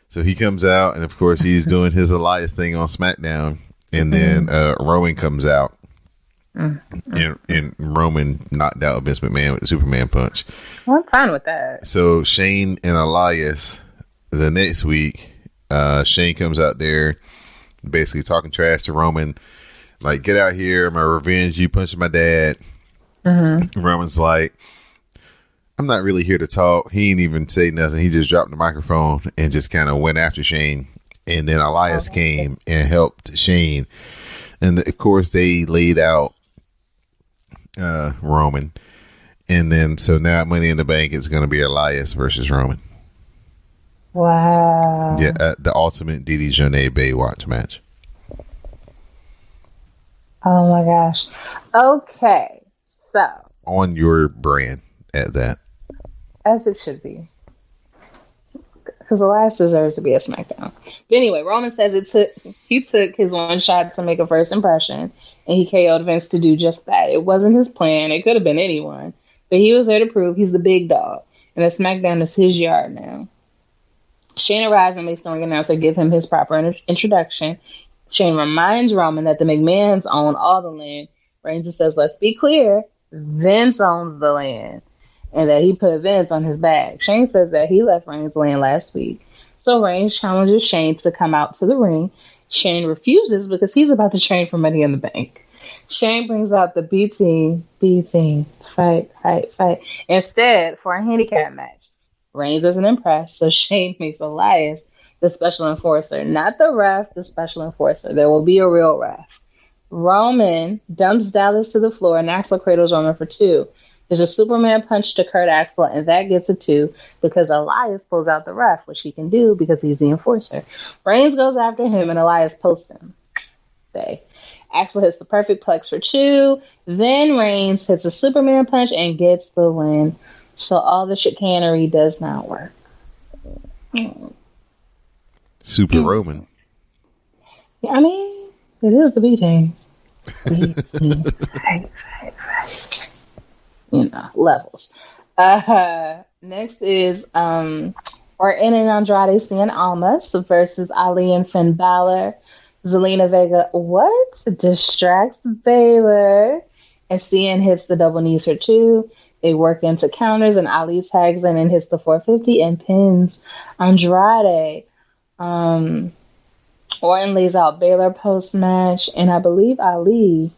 So he comes out, and of course, he's doing his Elias thing on SmackDown. And then Roman comes out. And Roman knocked out Vince McMahon with the Superman punch. Well, I'm fine with that. So Shane and Elias, the next week, Shane comes out there basically talking trash to Roman, like, get out here, my revenge, you punching my dad. Roman's like, I'm not really here to talk. He ain't even say nothing. He just dropped the microphone and just kind of went after Shane. And then Elias came and helped Shane. And of course they laid out Roman. And then so now Money in the Bank is going to be Elias versus Roman. Wow. Yeah, the ultimate Didi Jonay Baywatch match. Oh my gosh. Okay, so on your brand at that. As it should be. Because Elias deserves to be a SmackDown. But anyway, Roman says he took his one shot to make a first impression, and he KO'd Vince to do just that. It wasn't his plan. It could have been anyone. But he was there to prove he's the big dog. And that SmackDown is his yard now. Shane arrives and makes the ring announcer give him his proper introduction. Shane reminds Roman that the McMahons own all the land. Reigns says, let's be clear, Vince owns the land. And that he put Vince on his back. Shane says that he left Reigns' land last week. So Reigns challenges Shane to come out to the ring. Shane refuses because he's about to train for Money in the Bank. Shane brings out the B team, fight. Instead, for a handicap match. Reigns isn't impressed, so Shane makes Elias the special enforcer. Not the ref, the special enforcer. There will be a real ref. Roman dumps Dallas to the floor and Axel cradles Roman for 2. There's a Superman punch to Kurt Axel, and that gets a 2 because Elias pulls out the ref, which he can do because he's the enforcer. Reigns goes after him, and Elias posts him. Axel hits the perfect plex for 2. Then Reigns hits a Superman punch and gets the win. So all the chicanery does not work. Super Roman. Yeah, I mean, it is the B-Team. Levels. Next is Orton and Andrade Cien Almas versus Ali and Finn Balor. Zelina Vega, distracts Baylor. And Cien hits the double knees for 2. They work into counters, and Ali tags in and hits the 450 and pins Andrade. Orton lays out Baylor post-match, and I believe Ali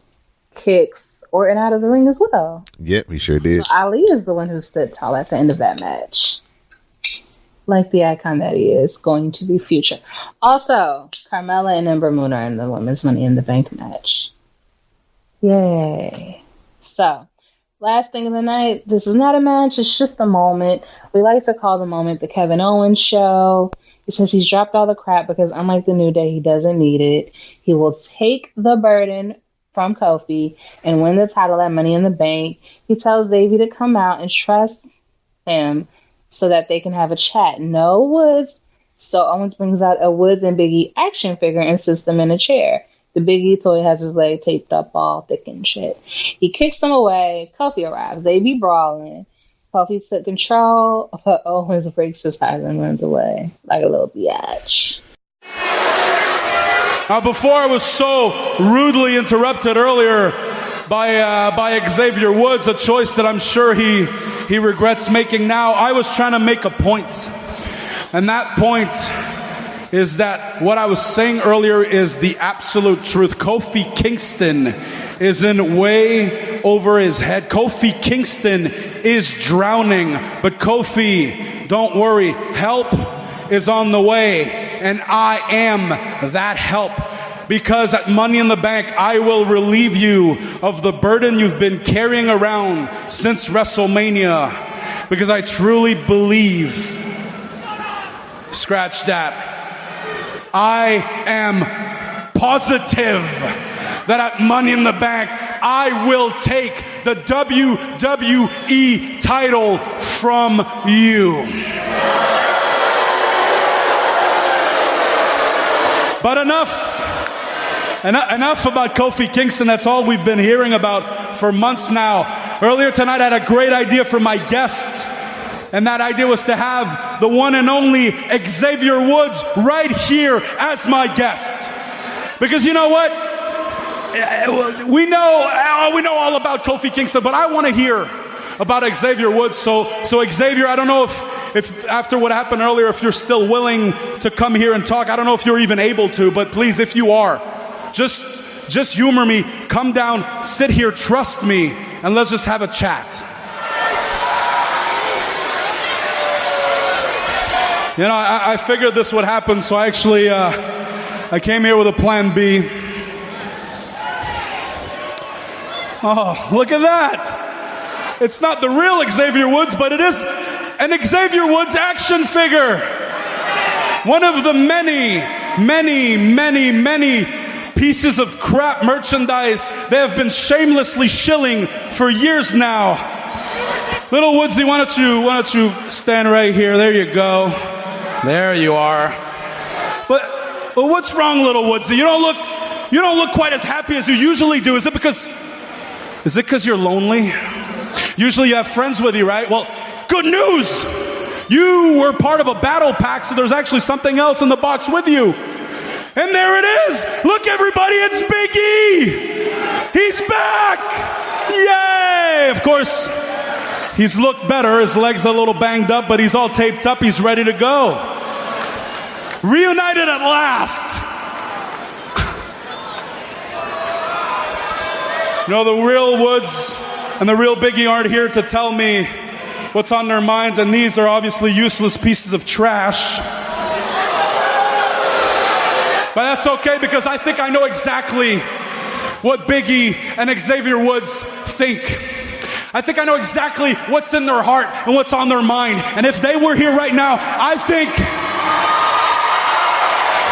kicks Orton out of the ring as well. Yep, he sure did. So Ali is the one who stood tall at the end of that match. Like the icon that he is, going to be future. Also, Carmella and Ember Moon are in the Women's Money in the Bank match. Yay. So, last thing of the night. This is not a match, it's just a moment. We like to call the moment the Kevin Owens show. He says he's dropped all the crap because unlike the New Day, he doesn't need it. He will take the burden from Kofi and win the title at Money in the Bank. He tells Xavier to come out and trust him so that they can have a chat. No Woods. So Owens brings out a Woods and Big E action figure and sits them in a chair. The Big E toy has his leg taped up all thick and shit. He kicks them away. Kofi arrives. They be brawling. Kofi took control, but Owens breaks his hide and runs away like a little biatch. Now, before I was so rudely interrupted earlier by Xavier Woods, a choice that I'm sure he regrets making now, I was trying to make a point. And that point is that what I was saying earlier is the absolute truth. Kofi Kingston is in way over his head. Kofi Kingston is drowning. But Kofi, don't worry, help is on the way. And I am that help. Because at Money in the Bank, I will relieve you of the burden you've been carrying around since WrestleMania. Because I truly believe, scratch that, I am positive that at Money in the Bank, I will take the WWE title from you. But enough about Kofi Kingston. That's all we've been hearing about for months now. Earlier tonight, I had a great idea for my guest. And that idea was to have the one and only Xavier Woods right here as my guest. Because you know what? We know all about Kofi Kingston, but I want to hear about Xavier Woods. So Xavier, I don't know if after what happened earlier, if you're still willing to come here and talk. I don't know if you're even able to, but please, if you are, just humor me. Come down, sit here, trust me, and let's just have a chat. You know, I figured this would happen, so I actually I came here with a plan B. Oh, look at that. It's not the real Xavier Woods, but it is an Xavier Woods action figure. One of the many pieces of crap merchandise they have been shamelessly shilling for years now. Little Woodsy, why don't you stand right here? There you go. There you are. But what's wrong, little Woodsy? You don't look quite as happy as you usually do. Is it because you're lonely? Usually you have friends with you, right? Well, good news. You were part of a battle pack, so there's actually something else in the box with you. And there it is. Look, everybody, it's Big E. He's back. Yay! Of course, he's looked better. His leg's a little banged up, but he's all taped up. He's ready to go. Reunited at last. You know, the real Woods and the real Biggie aren't here to tell me what's on their minds, and these are obviously useless pieces of trash. But that's okay, because I think I know exactly what Biggie and Xavier Woods think. I think I know exactly what's in their heart and what's on their mind. And if they were here right now, I think...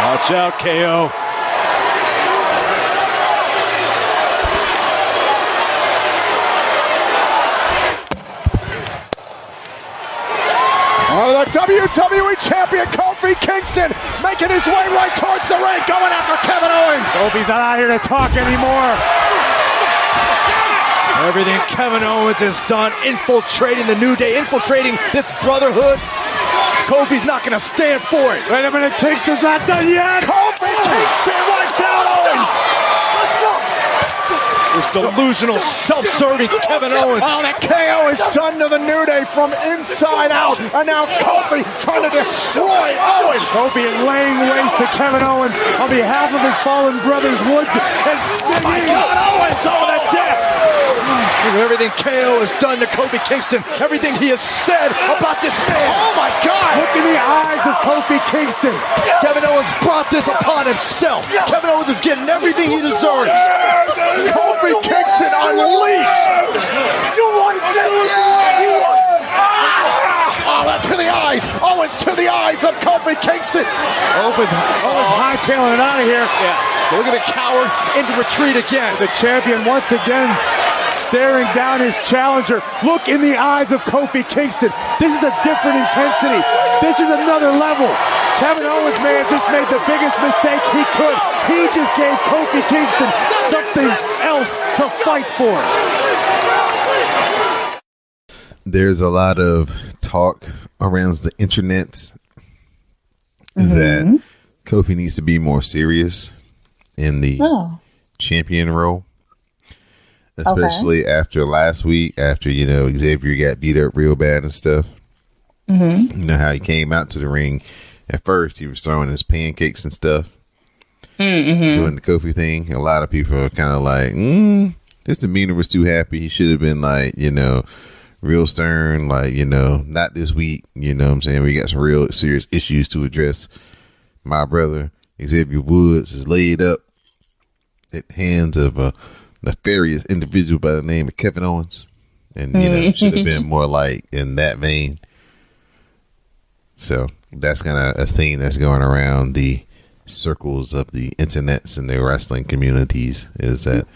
Watch out, KO. WWE Champion Kofi Kingston making his way right towards the ring, going after Kevin Owens. Kofi's not out here to talk anymore. Everything Kevin Owens has done, infiltrating the New Day, infiltrating this brotherhood. Kofi's not going to stand for it. Wait a minute, Kingston's not done yet. Kofi Kingston wipes out Owens. Let's go. This delusional, self-serving Kevin Owens. Oh, that KO is done to the New Day from inside out. And now Kofi trying to destroy Owens. Kofi laying waste to Kevin Owens on behalf of his fallen brothers, Woods. And oh my God, Owens on the desk. Everything KO has done to Kofi Kingston, everything he has said about this man. Oh my God! Look in the eyes of Kofi Kingston. Kevin Owens brought this upon himself. Kevin Owens is getting everything he deserves. Kofi Kingston unleashed. You want it? Oh, to the eyes. Owens to the eyes of Kofi Kingston. Owens hightailing it out of here. Yeah. Look at the coward into retreat again. The champion once again staring down his challenger. Look in the eyes of Kofi Kingston. This is a different intensity. This is another level. Kevin Owens may have just made the biggest mistake he could. He just gave Kofi Kingston something else to fight for. There's a lot of talk around the internet that Kofi needs to be more serious in the champion role. Especially after last week, after, Xavier got beat up real bad and stuff. You know how he came out to the ring. At first, he was throwing his pancakes and stuff. Doing the Kofi thing. A lot of people are kind of like, his demeanor was too happy. He should have been like, real stern, like, not this week. You know what I'm saying? We got some real serious issues to address. My brother, Xavier Woods, is laid up at the hands of a nefarious individual by the name of Kevin Owens, and should have been more like in that vein. So that's kind of a thing that's going around the circles of the internets and the wrestling communities, is that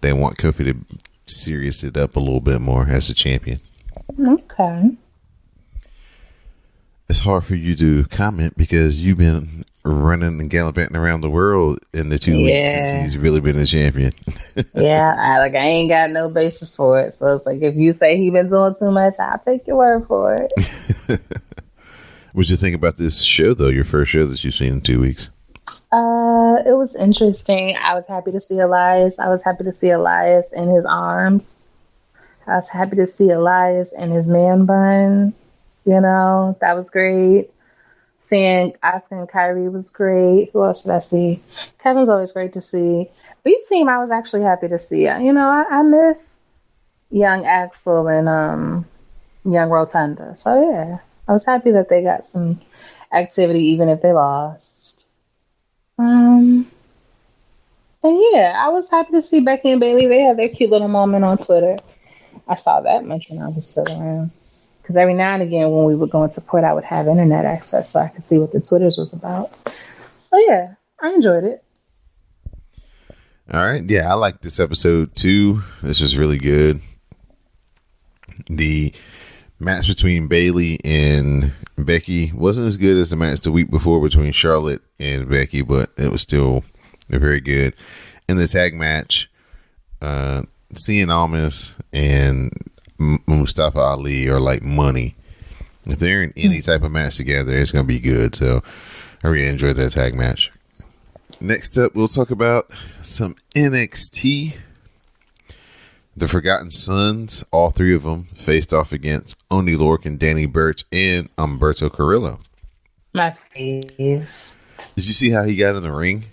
they want Kofi to serious it up a little bit more as a champion. Okay. It's hard for you to comment because you've been running and gallivanting around the world in the 2 weeks since he's really been a champion. I ain't got no basis for it. So it's like, if you say he been doing too much, I'll take your word for it. What'd you think about this show, though? Your first show that you've seen in 2 weeks? It was interesting. I was happy to see Elias. I was happy to see Elias in his arms. I was happy to see Elias in his man bun. That was great. Seeing Asuka and Kyrie was great. Who else did I see? Kevin's always great to see. These team I was actually happy to see. I miss young Axel and young Rotunda. So yeah, I was happy that they got some activity even if they lost. And yeah, I was happy to see Becky and Bailey. They had their cute little moment on Twitter. I saw that much when I was sitting around. Because every now and again, when we would go into port, I would have internet access so I could see what the Twitters was about. So yeah, I enjoyed it. All right. Yeah, I liked this episode too. This was really good. The match between Bailey and Becky wasn't as good as the match the week before between Charlotte and Becky, but it was still very good. In the tag match, Cien Almas and Mustafa Ali are like money. If they're in any type of match together, it's going to be good. So I really enjoyed that tag match. Next up, we'll talk about some NXT. The Forgotten Sons, all three of them, faced off against Oney Lorcan, Danny Burch, and Humberto Carrillo. My Steve. Did you see how he got in the ring?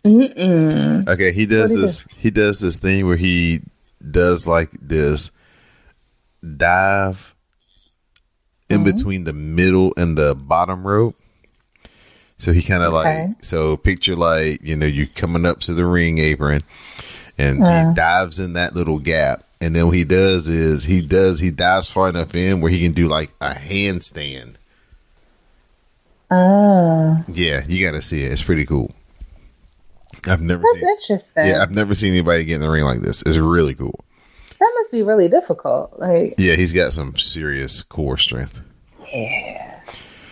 Mm-mm. Okay, he does this. He does this thing where he does like this dive in between the middle and the bottom rope. So he kind of so picture like, you coming up to the ring apron and he dives in that little gap. And then what he does is he dives far enough in where he can do like a handstand. Yeah, you got to see it. It's pretty cool. That's interesting. Yeah, I've never seen anybody get in the ring like this. It's really cool. That must be really difficult. Yeah, he's got some serious core strength. Yeah.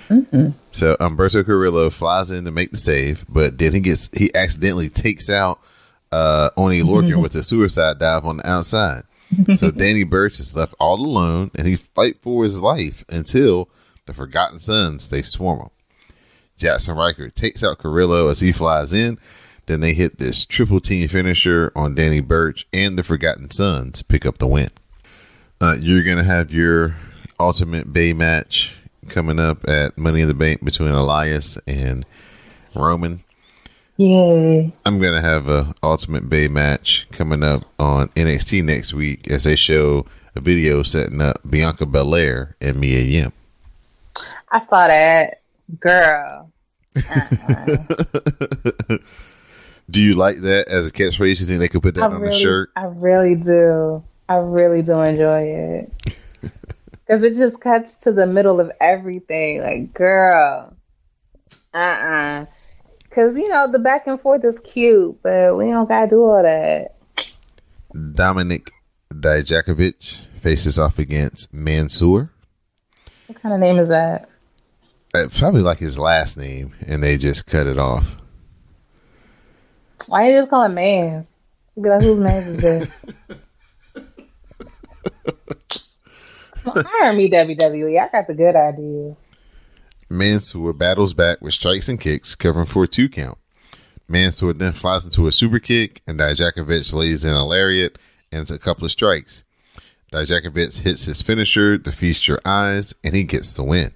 Mm-hmm. So Humberto Carrillo flies in to make the save, but then he accidentally takes out Oni Lorcan with a suicide dive on the outside. So Danny Burch is left all alone, and he fight for his life until the Forgotten Sons, they swarm him. Jackson Riker takes out Carrillo as he flies in. Then they hit this triple team finisher on Danny Burch and the Forgotten Sons to pick up the win. You're going to have your Ultimate Bay match coming up at Money in the Bank between Elias and Roman. Yay. I'm going to have a Ultimate Bay match coming up on NXT next week as they show a video setting up Bianca Belair and Mia Yim. I saw that. Girl. Do you like that as a catchphrase? You think they could put that on the shirt? I really do. I really do enjoy it. Because it just cuts to the middle of everything. Like, girl. Because, the back and forth is cute, but we don't got to do all that. Dominic Dijakovic faces off against Mansoor. What kind of name is that? Probably like his last name, and they just cut it off. Why you just call it Mans? You'd be like, whose Mans is this? Hire me, WWE. I got the good idea. Mansoor battles back with strikes and kicks, covering for a 2 count. Mansoor then flies into a super kick, and Dijakovic lays in a lariat and a couple of strikes. Dijakovic hits his finisher, the Feast Your Eyes, and he gets the win.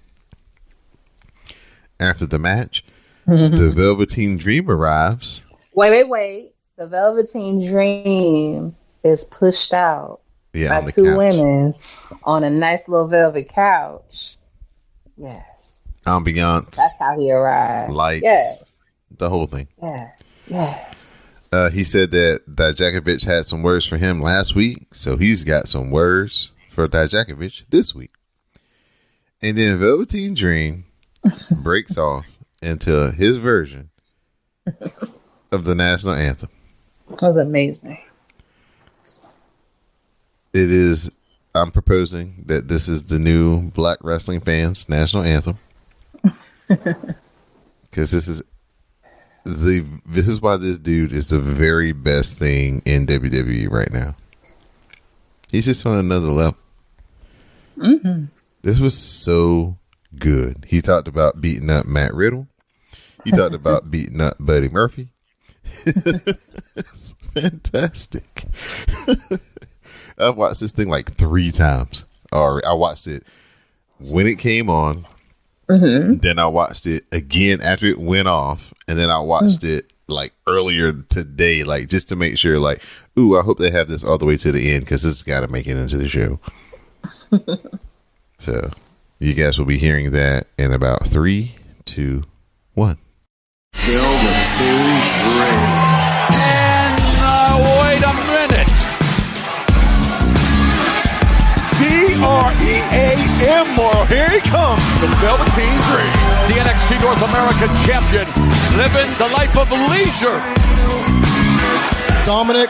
After the match, the Velveteen Dream arrives. Wait. The Velveteen Dream is pushed out by 2 women on a nice little velvet couch. Yes. Ambiance. That's how he arrived. Lights. Yes. The whole thing. Yes. He said that Dijakovic had some words for him last week, so he's got some words for Dijakovic this week. And then Velveteen Dream breaks off into his version of the national anthem. That was amazing. I'm proposing that this is the new Black wrestling fans' national anthem. Because this is why this dude is the very best thing in WWE right now. He's just on another level. Mm-hmm. This was so good. He talked about beating up Matt Riddle. He talked about beating up Buddy Murphy. It's fantastic. I've watched this thing like 3 times. Or I watched it when it came on. Mm-hmm. Then I watched it again after it went off, and then I watched it like earlier today, like just to make sure, like, ooh, I hope they have this all the way to the end because this has got to make it into the show. So you guys will be hearing that in about 3, 2, 1. Velveteen Dream. And wait a minute. D-R-E-A-M, here he comes, the Velveteen Dream. The NXT North American champion, living the life of leisure. Dominic,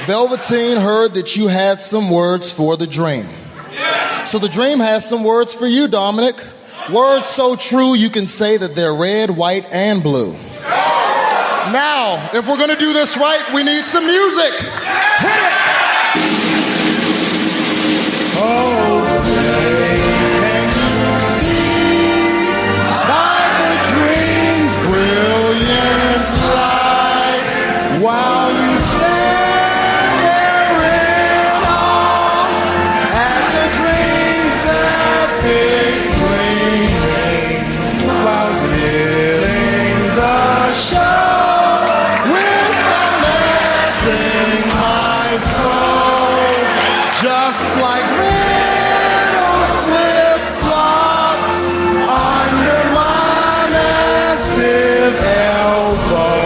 Velveteen heard that you had some words for the Dream. So the Dream has some words for you, Dominic. Words so true you can say that they're red, white, and blue. Now, if we're going to do this right, we need some music. Hit it! Oh, say, can you see by the Dream's brilliant light while you stand there in awe at the Dream's epic gleaming while stealing the show with the massing high flow, just like Riddle's flip-flops under my massive elbow.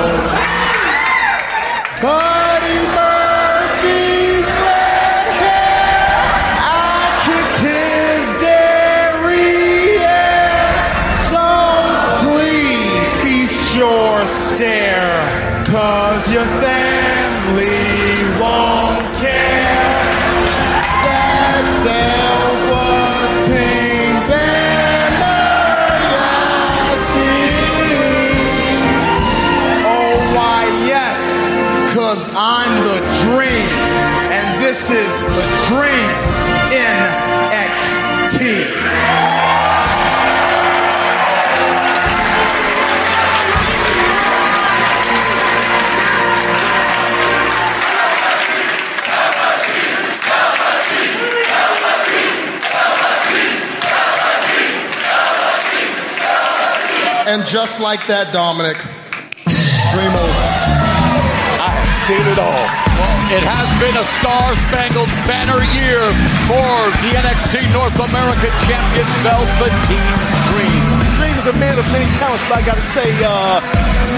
Buddy Murphy's red hair, I kicked his derriere. So please feast your stare, 'cause your family won't care that Velveteen bears the Dream, and this is the Dream's NXT. And just like that, Dominic, dream over. I have seen it all. Well, it has been a star-spangled banner year for the NXT North American champion Velveteen Dream. Dream is a man of many talents, but I gotta say,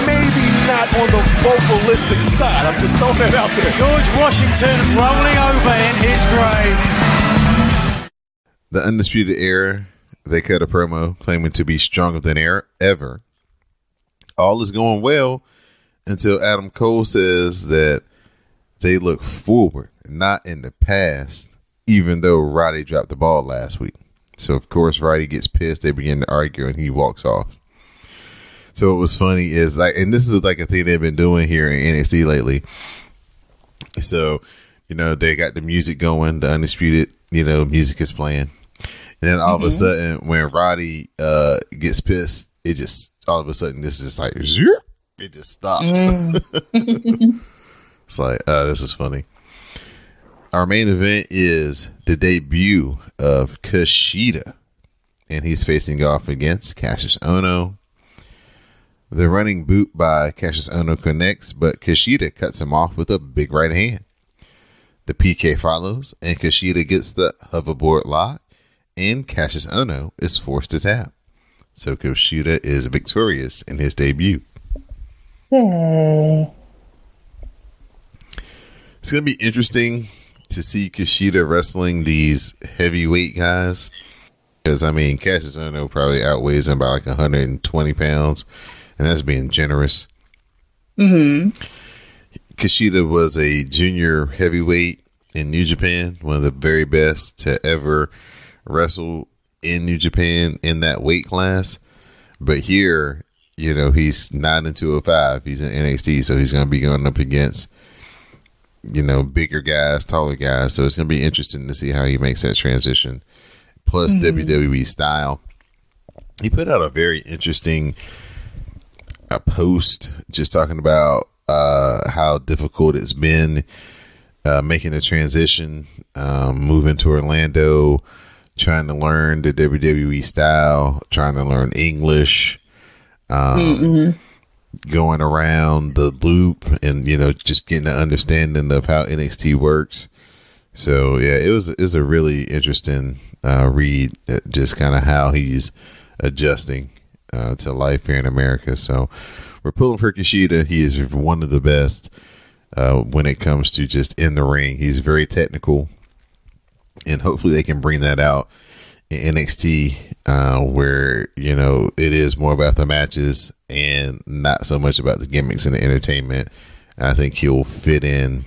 maybe not on the vocalistic side. I'm just throwing that out there. George Washington rolling over in his grave. The Undisputed Era, they cut a promo claiming to be stronger than ever. All is going well until Adam Cole says that they look forward, not in the past, even though Roddy dropped the ball last week. So, of course, Roddy gets pissed. They begin to argue, and he walks off. So, what was funny is, like, and this is like a thing they've been doing here in NXT lately. So, you know, they got the music going, the Undisputed, you know, music is playing. And then all of a sudden, when Roddy gets pissed, it just, all of a sudden, this is like, it just stops. It's like, this is funny. Our main event is the debut of Kushida, and he's facing off against Cassius Ohno. The running boot by Cassius Ohno connects, but Kushida cuts him off with a big right hand. The PK follows, and Kushida gets the hoverboard lock, and Cassius Ohno is forced to tap. So Kushida is victorious in his debut. Yay. It's going to be interesting to see Kushida wrestling these heavyweight guys. Because, I mean, Cassius Ohno probably outweighs him by like 120 pounds. And that's being generous. Kushida was a junior heavyweight in New Japan. One of the very best to ever wrestle in New Japan in that weight class. But here, you know, he's 9 and 205. He's in NXT, so he's going to be going up against, you know, bigger guys, taller guys. So it's going to be interesting to see how he makes that transition. Plus WWE style. He put out a very interesting post just talking about how difficult it's been making the transition, moving to Orlando, trying to learn the WWE style, trying to learn English, going around the loop, and, you know, just getting an understanding of how NXT works. So yeah, it was a really interesting read, just kind of how he's adjusting to life here in America. So we're pulling for Kushida. He is one of the best when it comes to just in the ring. He's very technical, and hopefully they can bring that out in NXT, where, you know, it is more about the matches and not so much about the gimmicks and the entertainment. I think he'll fit in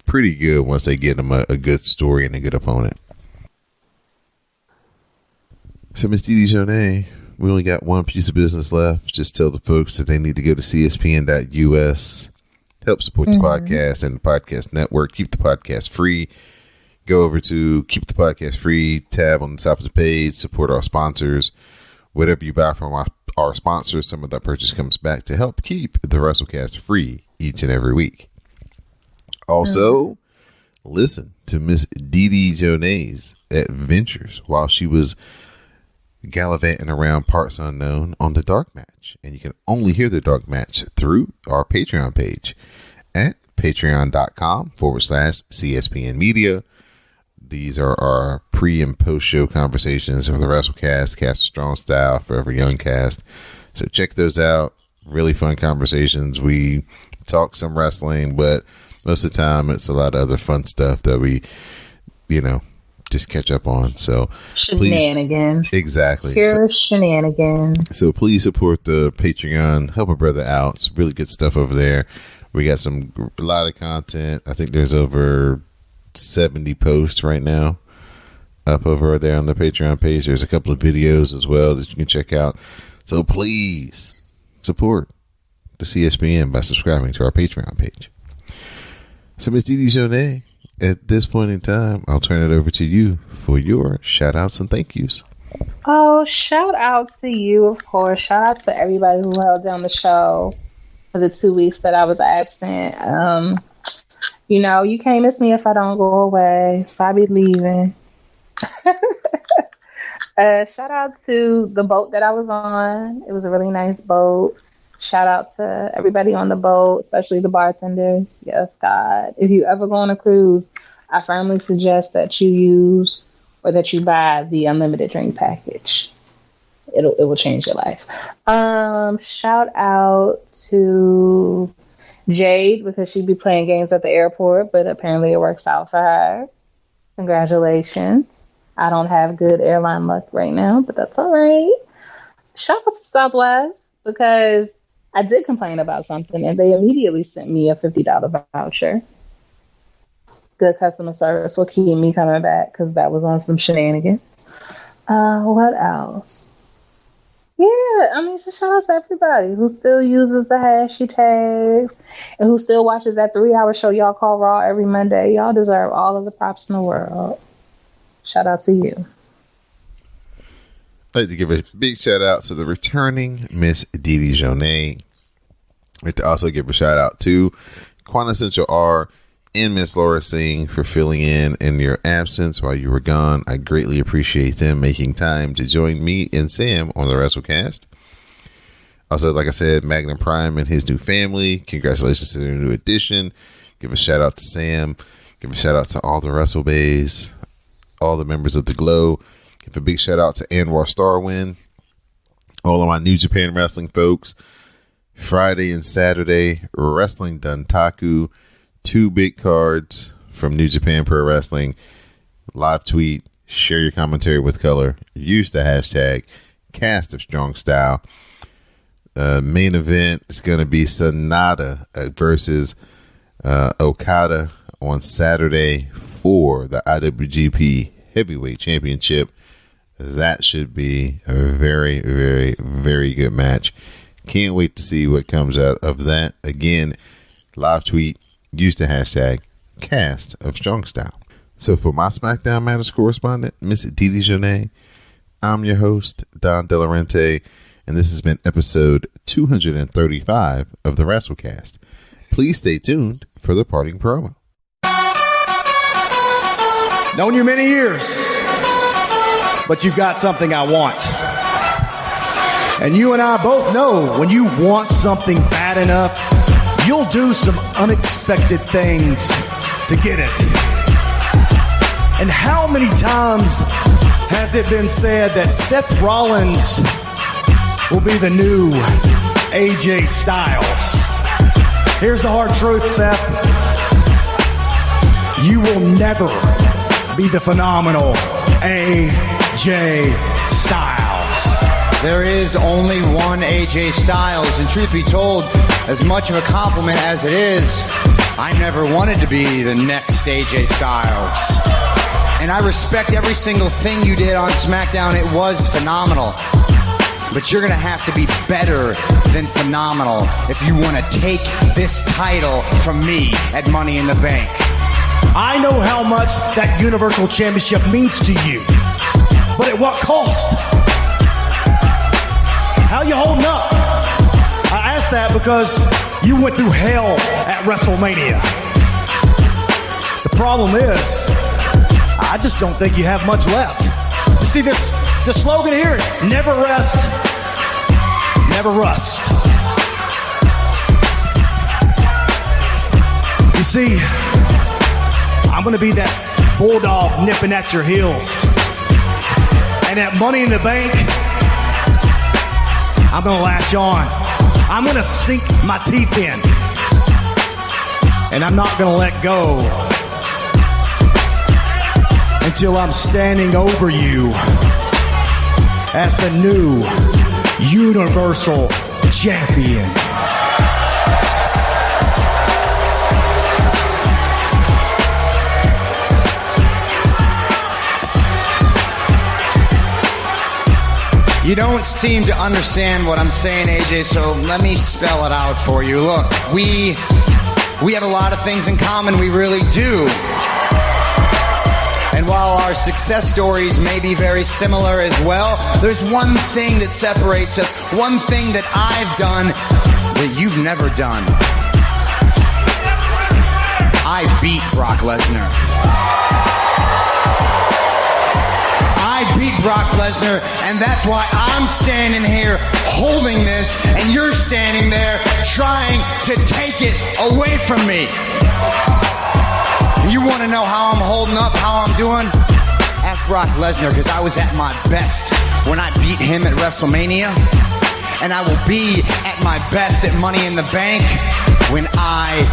pretty good once they get him a good story and a good opponent. So, Miss Didi Jonay, we only got one piece of business left. Just tell the folks that they need to go to cspn.us, help support the podcast and the podcast network, keep the podcast free. Go over to Keep the Podcast Free tab on the top of the page, support our sponsors. Whatever you buy from our sponsors, some of that purchase comes back to help keep the WrassleCast free each and every week. Also, listen to Miss Didi Jonay's adventures while she was gallivanting around parts unknown on the Dark Match. And you can only hear the Dark Match through our Patreon page at patreon.com/CSPN Media. These are our pre and post show conversations for the WrassleCast, Cast Strong Style, Forever Young Cast. So check those out. Really fun conversations. We talk some wrestling, but most of the time it's a lot of other fun stuff that we, you know, just catch up on. So shenanigans. Please, exactly. Pure shenanigans. So please support the Patreon. Help a brother out. It's really good stuff over there. We got a lot of content. I think there's over 70 posts right now up over there on the Patreon page. There's a couple of videos as well that you can check out. So please support the CSPN by subscribing to our Patreon page. So, Ms. Didi Jonay, at this point in time, I'll turn it over to you for your shout outs and thank yous. Oh, shout out to you, of course. Shout out to everybody who held down the show for the 2 weeks that I was absent. You know, you can't miss me if I don't go away, if I be leaving. Shout out to the boat that I was on. It was a really nice boat. Shout out to everybody on the boat, especially the bartenders. Yes, God. If you ever go on a cruise, I firmly suggest that you use or that you buy the unlimited drink package. It will change your life. Shout out to Jade because she'd be playing games at the airport, but apparently it works out for her. Congratulations. I don't have good airline luck right now, but that's all right. Shout out to Southwest because I did complain about something and they immediately sent me a $50 voucher. Good customer service will keep me coming back because that was on some shenanigans. What else? Yeah, I mean, just shout out to everybody who still uses the hashtags and who still watches that 3-hour show y'all call Raw every Monday. Y'all deserve all of the props in the world. Shout out to you. I'd like to give a big shout out to the returning Miss Didi Jonay. I'd like to also give a shout out to Quintessential R and Miss Laura Singh for filling in your absence while you were gone. I greatly appreciate them making time to join me and Sam on the WrassleCast. Also, like I said, Magnum Prime and his new family. Congratulations to their new addition. Give a shout out to Sam. Give a shout out to all the Wrestle Bays, all the members of the Glow. Give a big shout out to Anwar Starwin, all of my New Japan Wrestling folks. Friday and Saturday, Wrestling Duntaku. 2 big cards from New Japan Pro Wrestling. Live tweet, share your commentary with color, use the hashtag Cast of Strong Style. Main event is going to be Sonata versus Okada on Saturday for the IWGP Heavyweight Championship. That should be a very, very, very good match. Can't wait to see what comes out of that. Again, live tweet, use the hashtag Cast of Strong Style. So for my SmackDown Matters correspondent, Miss Didi Jonay, I'm your host, Don Delarente, and this has been episode 235 of the WrassleCast. Please stay tuned for the parting promo. Known you many years, but you've got something I want. And you and I both know when you want something bad enough, you'll do some unexpected things to get it. And how many times has it been said that Seth Rollins will be the new AJ Styles? Here's the hard truth, Seth. You will never be the phenomenal AJ Styles. There is only one AJ Styles, and truth be told, as much of a compliment as it is, I never wanted to be the next AJ Styles. And I respect every single thing you did on SmackDown. It was phenomenal. But you're going to have to be better than phenomenal if you want to take this title from me at Money in the Bank. I know how much that Universal Championship means to you. But at what cost? How you holding up? I asked that because you went through hell at WrestleMania. The problem is, I just don't think you have much left. You see the slogan here, never rest, never rust. You see, I'm going to be that bulldog nipping at your heels. And at Money in the Bank, I'm going to latch on. I'm going to sink my teeth in. And I'm not going to let go until I'm standing over you as the new Universal Champion. You don't seem to understand what I'm saying, AJ, so let me spell it out for you. Look, we We have a lot of things in common, we really do. And while our success stories may be very similar as well, there's one thing that separates us, one thing that I've done that you've never done. I beat Brock Lesnar. I beat Brock Lesnar, and that's why I'm standing here holding this, and you're standing there trying to take it away from me. You want to know how I'm holding up, how I'm doing? Ask Brock Lesnar, because I was at my best when I beat him at WrestleMania, and I will be at my best at Money in the Bank when I